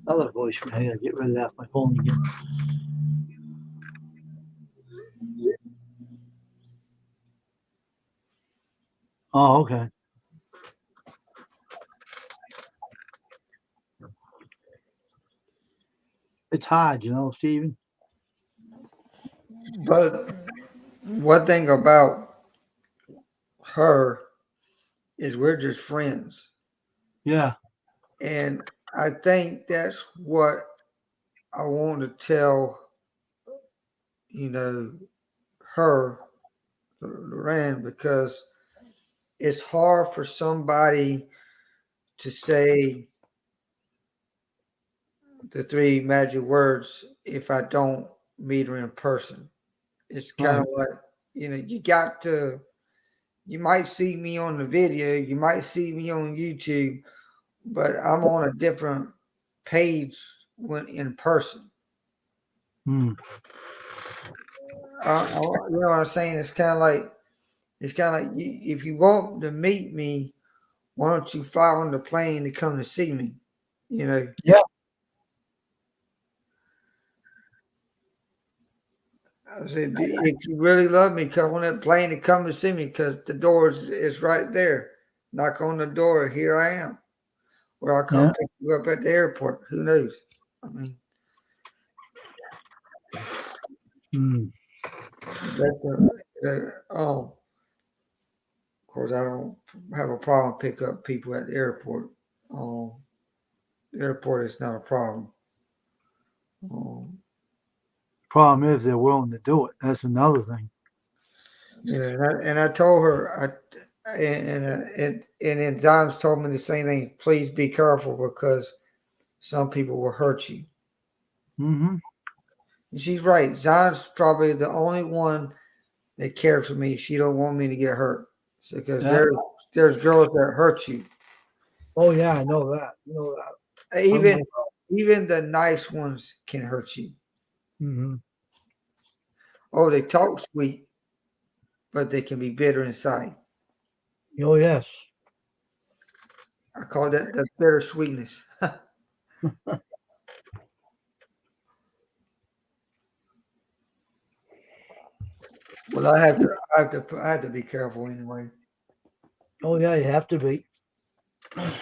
Another voicemail. I gotta get rid of that. My phone again. Oh, okay. It's hard, Steven. But one thing about her is we're just friends. Yeah. And I think that's what I want to tell, her, Lorraine, because it's hard for somebody to say the three magic words if I don't meet her in person. It's kind of like, you might see me on the video, you might see me on YouTube, but I'm on a different page when in person. Hmm. You know what I'm saying? It's kind of like if you want to meet me, why don't you fly on the plane to come to see me? Yeah. I said, if you really love me, come on that plane and come to see me because the door is right there. Knock on the door. Here I am. Or I'll come Yeah. pick you up at the airport. Who knows? I mean, Hmm. of course, I don't have a problem pick up people at the airport. The airport is not a problem. Problem is they're willing to do it. That's another thing. And I told her, and then John's told me the same thing. Please be careful because some people will hurt you. Mm-hmm. And she's right. John's probably the only one that cares for me. She don't want me to get hurt. So because Yeah. there's girls that hurt you. Oh yeah, I know that. Even the nice ones can hurt you. Mm-hmm. Oh, they talk sweet, but they can be bitter inside. Oh yes. I call that the bitter sweetness. Well, I have to be careful anyway. Oh yeah, you have to be. I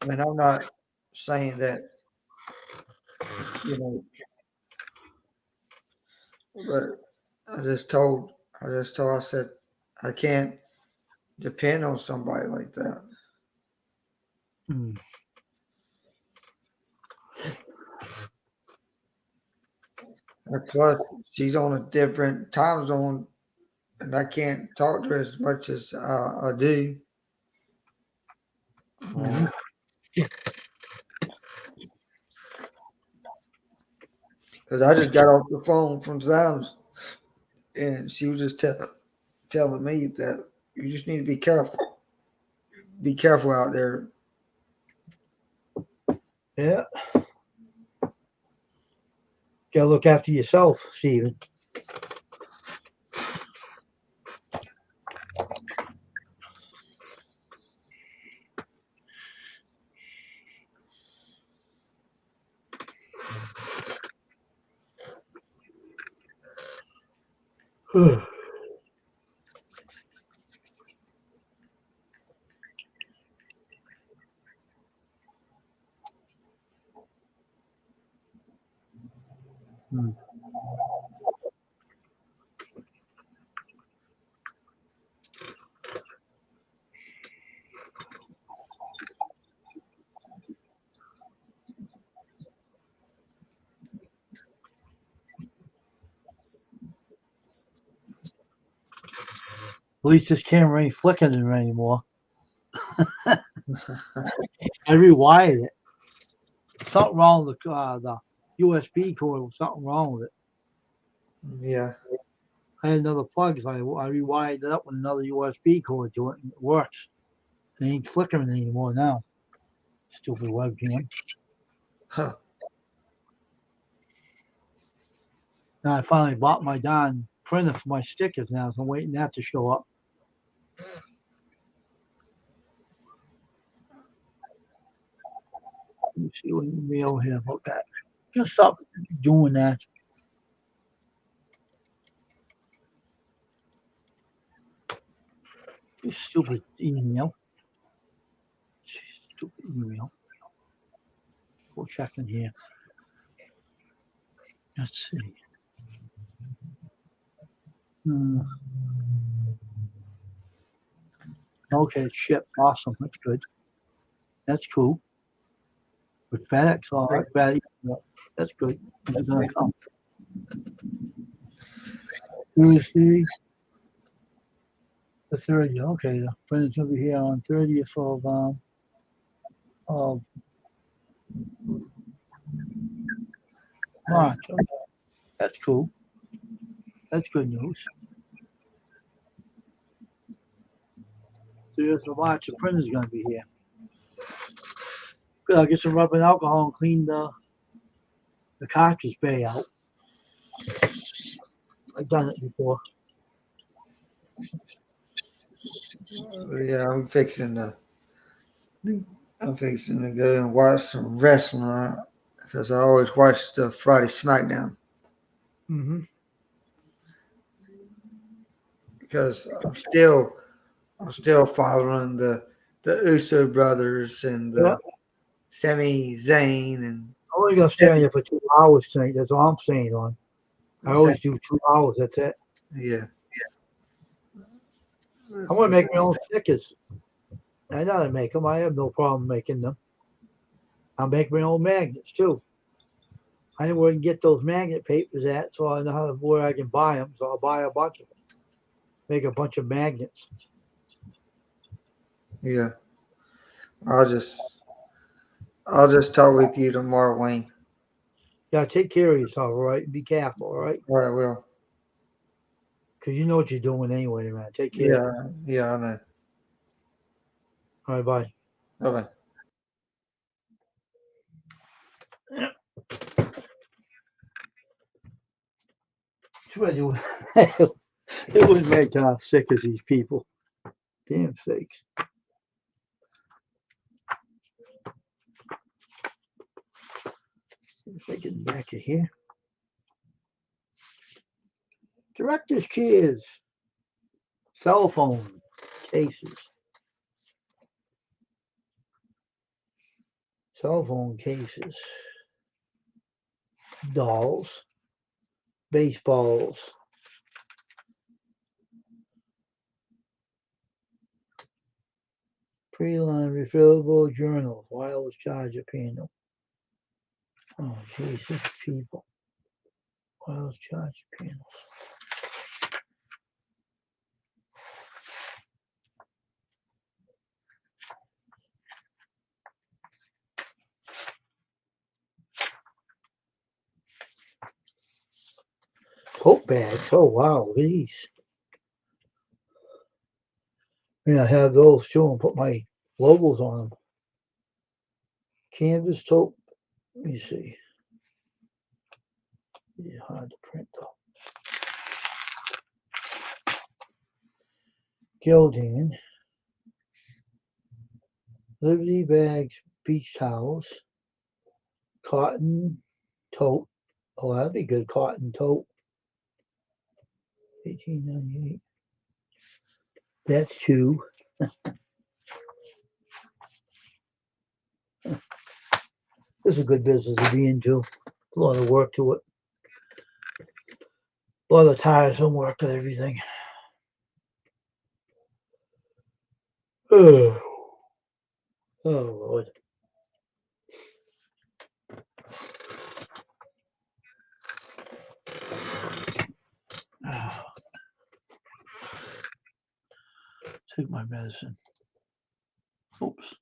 mean, I'm not saying that, but I said, I can't depend on somebody like that. Hmm. And plus, she's on a different time zone, and I can't talk to her as much as I do. Mhm. Because I just got off the phone from Zams, and she was just telling me that you just need to be careful. Be careful out there. Yeah. Gotta look after yourself, Stephen. Hmm. At least this camera ain't flickering anymore. I rewired it. Something wrong with the USB cord. Something wrong with it. Yeah. I had another plug, so I rewired it up with another USB cord to it, and it works. It ain't flickering anymore now. Stupid webcam. Huh. Now I finally bought my darn printer for my stickers now, so I'm waiting that to show up. me see what email here about that. Just stop doing that. You stupid email. Stupid email. Go check in here. Let's see. Okay, ship. Awesome. That's good. That's cool. With FedEx, all right. That's good. It's gonna come. Tuesday, the 30th. Okay, the printer's gonna be here on 30th of March. Okay. That's cool. That's good news. 30th of March, the printer's gonna be here. Good. I'll get some rubber and alcohol and clean the cartridge bay out. I've done it before. Yeah, I'm fixing to go and watch some wrestling because I always watch the Friday SmackDown Mm-hmm. because I'm still following the Uso brothers and the Yeah. Sami Zayn and I'm only gonna stay on here for 2 hours tonight. That's all I'm saying on. I always do 2 hours. That's it. yeah. I'm gonna make my own stickers. I know how to make them. I have no problem making them. I'll make my own magnets too. I know where I can get those magnet papers at, so I know where I can buy them. So I'll buy a bunch of them. Make a bunch of magnets. Yeah. I'll just talk with you tomorrow, Wayne. Yeah, take care of yourself, all right? Be careful, all right? All right, well. Because you know what you're doing anyway, man. Take care. Yeah, I know. All right, bye. Bye-bye. It wouldn't make sick as these people. Damn sakes. If I get back of here. Director's chairs. Cell phone cases. Cell phone cases. Dolls. Baseballs. Pre-line refillable journals. Wireless charger panel. Oh, Jesus, people. Wireless charger panels. Tote bags. Oh, wow. These. I have those too and put my logos on them. Canvas tote. Let me see. It's hard to print though. Gilding. Liberty bags, beach towels. Cotton tote. Oh, that'd be good. Cotton tote. 1898. That's two. This is a good business to be into. A lot of work to it. A lot of tiresome work and everything. Oh, Lord. Take my medicine. Oops.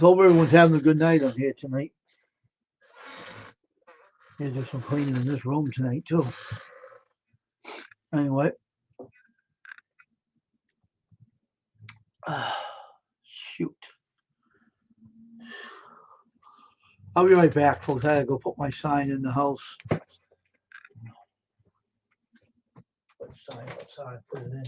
Hope everyone's having a good night on here tonight. There's just some cleaning in this room tonight too. Anyway. Shoot. I'll be right back, folks. I gotta go put my sign in the house. Put the sign outside, put it in.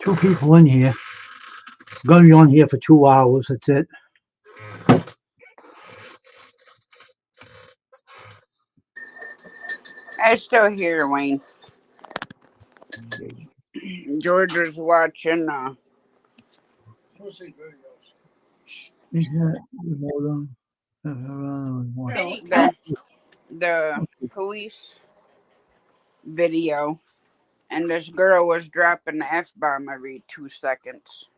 Two people in here. I'm gonna be on here for 2 hours. That's it. I'm still here, Wayne. George was watching. Is that more than- more? Hey, The police video, and this girl was dropping the F bomb every 2 seconds.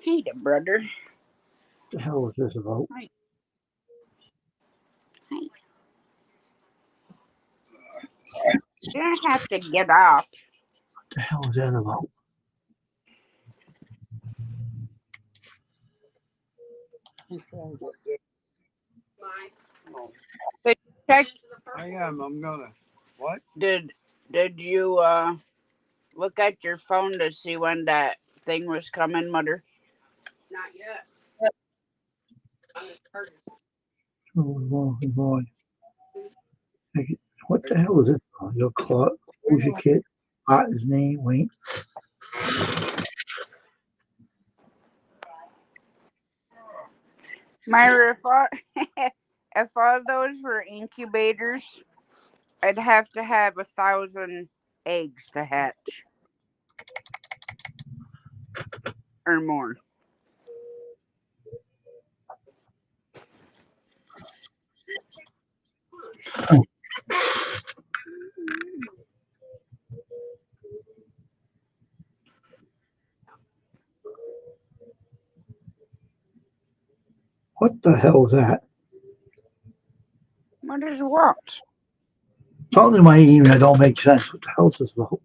Hey, the brother. What the hell is this about? Hey. You don't have to get up. What the hell is that about? Check. I am. I'm gonna. What? Did you look at your phone to see when that thing was coming, Mother? not yet. Oh, boy. What the hell is this? Your closure kit. His name. Wait. Myra, if all those were incubators, I'd have to have 1,000 eggs to hatch. Or more. What the hell is that? What is what? Something in my email don't make sense. What the hell is this about?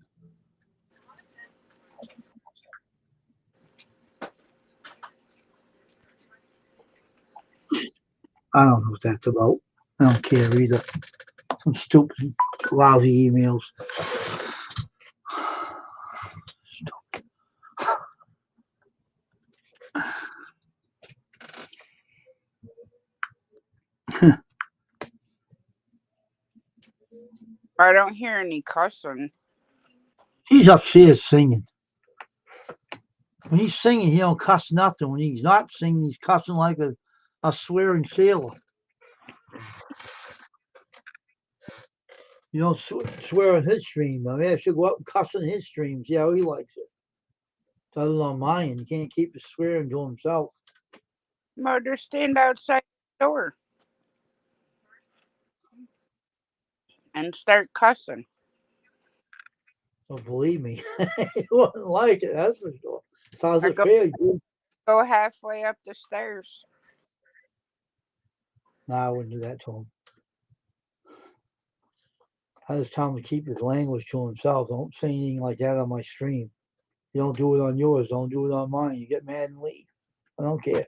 I don't know what that's about. I don't care either. Some stupid, lousy emails. I don't hear any cussing. He's upstairs singing. When he's singing, he don't cuss nothing. When he's not singing, he's cussing like a swearing sailor. You don't swear on his stream. I mean, I should go up and cuss on his streams. Yeah, he likes it. Other than mine, you can't keep it swearing to himself. Mother, stand outside the door and start cussing. Well, believe me, he wouldn't like it. That's for sure. If I was Or a fair, you. go halfway up the stairs. Nah, I wouldn't do that to him. I just tell him to keep his language to himself. Don't say anything like that on my stream. You don't do it on yours. Don't do it on mine. You get mad and leave. I don't care.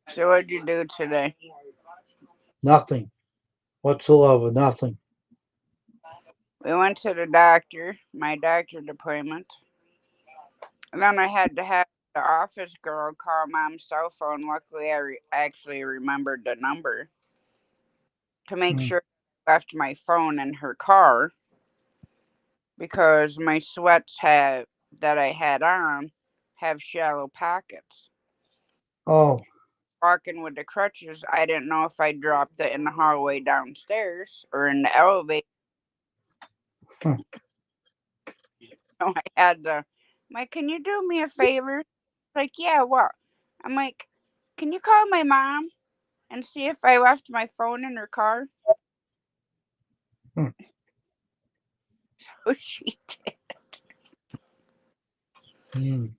So what'd you do today? Nothing whatsoever. Nothing. We went to the doctor, my doctor's appointment. And then I had to have the office girl call Mom's cell phone. Luckily, actually remembered the number to make Mm. sure I left my phone in her car because my sweats that I had on have shallow pockets. Oh, Walking with the crutches, I didn't know if I dropped it in the hallway downstairs or in the elevator. Hmm. So I had to, I'm like, can you do me a favor? Like, yeah, what? I'm like, can you call my mom and see if I left my phone in her car? Hmm. So she did. mm.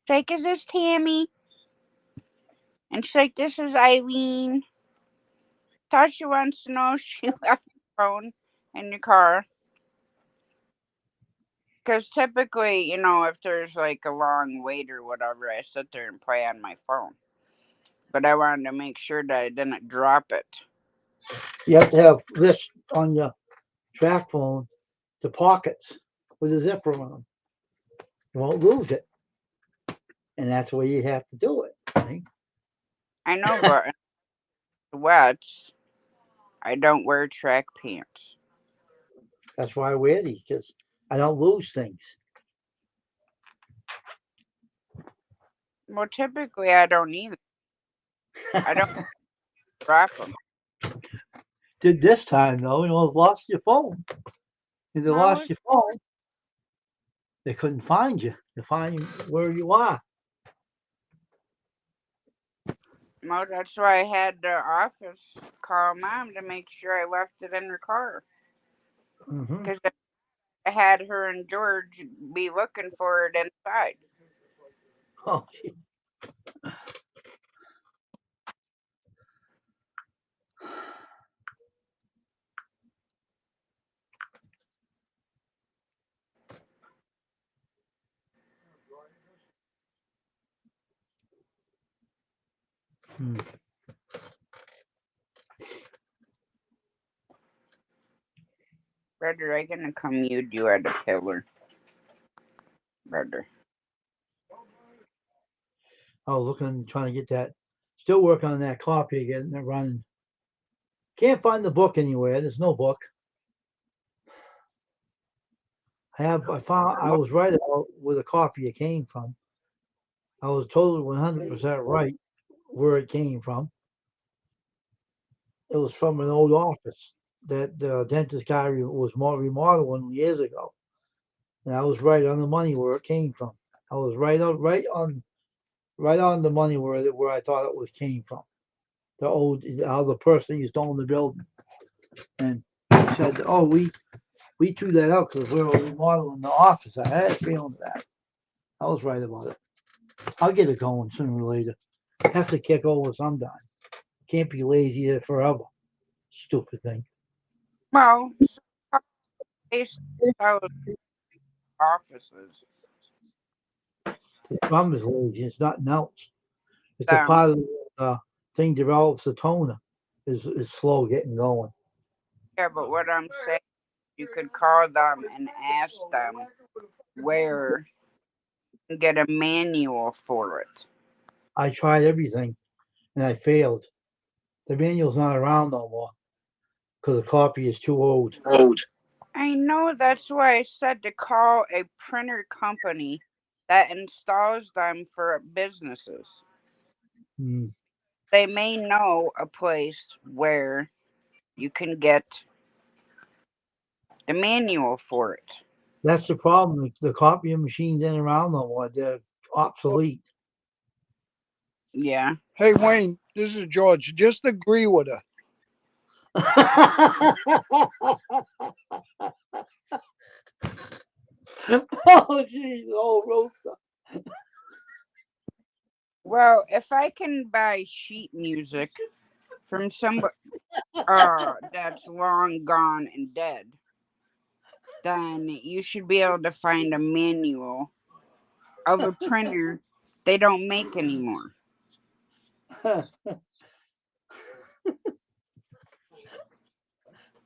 She's like, is this Tammy? And she's like, this is Eileen. Tasha wants to know if she left her phone in your car. Because typically, if there's like a long wait or whatever, I sit there and play on my phone. But I wanted to make sure that I didn't drop it. You have to have this on your track phone, the pockets with a zipper on them. You won't lose it. And that's where you have to do it. Right? I know, but in the wets, I don't wear track pants. That's why I wear these, because I don't lose things. Well, typically, I don't either. I don't drop them. Did this time, though, you almost lost your phone. If they No, lost your phone, they couldn't find you to find where you are. well, that's why I had the office call Mom to make sure I left it in her car. Mm-hmm. Because I had her and George be looking for it inside. Oh, gee. Hmm. Brother, I'm gonna commute you at a pillar. Brother. I was looking, trying to get that. Still working on that copy again. They're running. Can't find the book anywhere. There's no book. I was right about where the copy it came from. I was totally 100% right where it came from. It was from an old office that the dentist guy was more remodeling years ago. And I was right on the money where it came from. I was right on the money where I thought it was came from. How the person used to own the building. And he said, oh, we threw that out because we were remodeling the office. I had a feeling that. I was right about it. I'll get it going sooner or later. Have to kick over sometime. Can't be lazy forever. Stupid thing. Well, so those offices. The problem is lazy. It's nothing else. It's a Um, part of the thing develops the toner. Is slow getting going. yeah, but what I'm saying, you could call them and ask them where and get a manual for it. I tried everything and I failed. The manual's not around no more because the copy is too old. I know, that's why I said to call a printer company that installs them for businesses. Hmm. They may know a place where you can get the manual for it. That's the problem. The copying machines ain't around no more. They're obsolete. Yeah. Hey, Wayne, this is George. Just agree with her. Oh, jeez. Oh, Rosa. Well, if I can buy sheet music from somebody that's long gone and dead, then you should be able to find a manual of a printer they don't make anymore.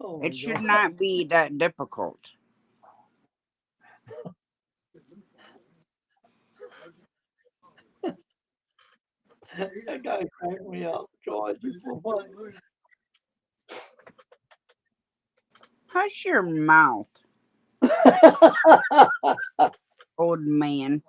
Oh, my It should God. not be that difficult. That guy cracked me up, George. He's so funny. Hush your mouth, old man.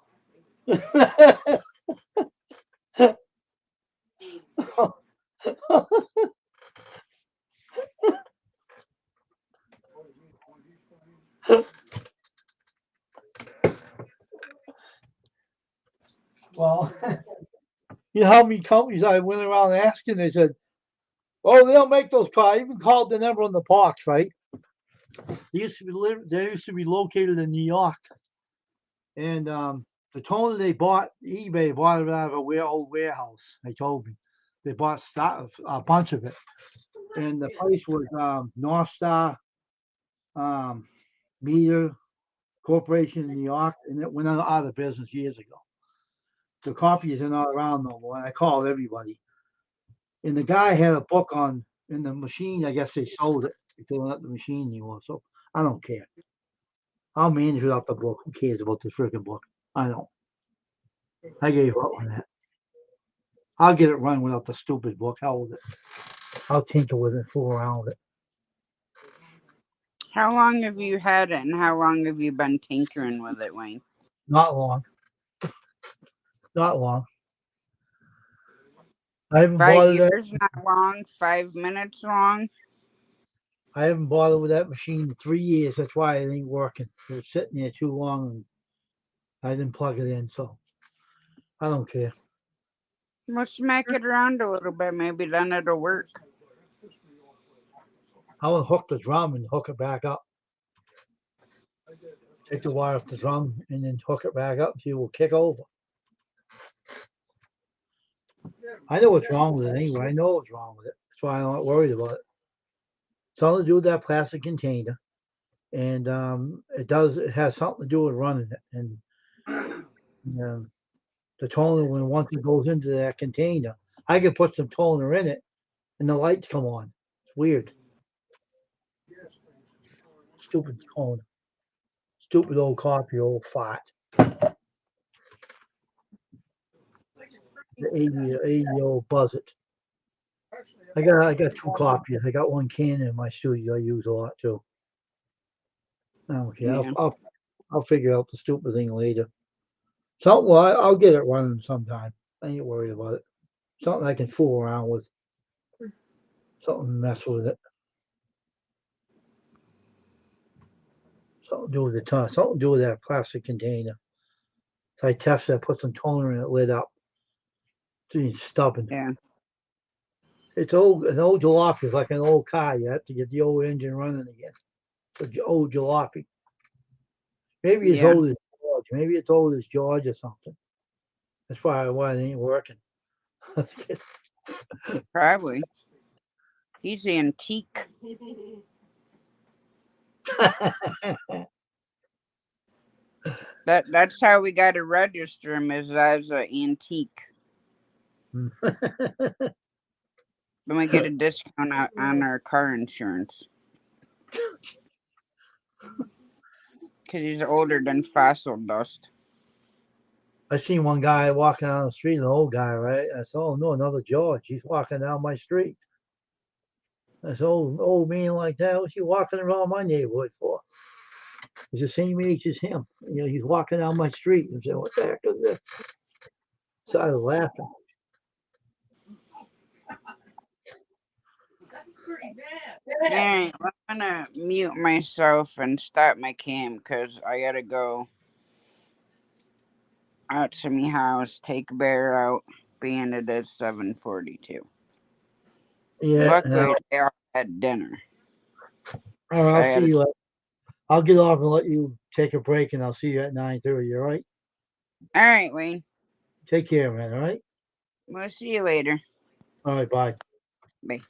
Well, you know how many companies I went around asking? They said, "Oh, they don't make those cars." I even called the number on the box, right? They used to be located in New York, and the toner they bought, eBay bought it out of a old warehouse. They told me they bought a bunch of it, and the place was North Star um, Meter Corporation in New York, and it went out of business years ago. The copies are not around no more. I called everybody, and the guy had a book on in the machine. I guess they sold it. They don't let the machine anymore, so I don't care. I'll manage without the book. Who cares about the freaking book? I don't. I gave up on that. I'll get it run without the stupid book. Hell with it. I'll tinker with it, fool around with it. How long have you had it and how long have you been tinkering with it, Wayne? Not long. Not long. I haven't 5 years, not long. 5 minutes long. I haven't bothered with that machine in 3 years. That's why it ain't working. It was sitting there too long, and I didn't plug it in. So I don't care. We'll smack it around a little bit. Maybe then it'll work. I'll unhook the drum and hook it back up. Take the wire off the drum and then hook it back up. See, it will kick over. I know what's wrong with it anyway. I know what's wrong with it. That's why I'm not worried about it. It's all to do with that plastic container, and it has something to do with running it. And the toner, once it goes into that container, I can put some toner in it, and the lights come on. It's weird. Stupid toner. Stupid old copy, old fart. The 80-year-old Buzzard. I got two copies. I got one Canon in my studio. I use a lot too. Okay, Yeah. I'll figure out the stupid thing later. Something. Well, I'll get it running sometime. I ain't worried about it. Something I can fool around with. Something to mess with it. Something to do with the ton. Something to do with that plastic container. So I tested it, put some toner in it, lit up. It's stubborn. Yeah. It's an old jalopy. It's like an old car. You have to get the old engine running again. It's an old jalopy. Maybe it's Yeah. old as George. Maybe it's old as George or something. That's why it ain't working. Probably. He's antique. That's how we got to register him as an antique. Then we get a discount on our car insurance. Because he's older than fossil dust. I seen one guy walking down the street, an old guy, right? I saw, oh no, another George. He's walking down my street. That's old man like that. What's he walking around my neighborhood for? He's the same age as him. You know, he's walking down my street and saying, "What the heck is this?" So I was laughing. That's pretty bad. Alright, I'm gonna mute myself and stop my cam because I gotta go out to me house, take Bear out, being it is 7:42. Yeah. Luckily, they are at dinner. All right, I I'll had see a- you. I'll get off and let you take a break, and I'll see you at 9:30. All right. Alright, Wayne. Take care, man. All right. We'll see you later. All right. Bye. Bye.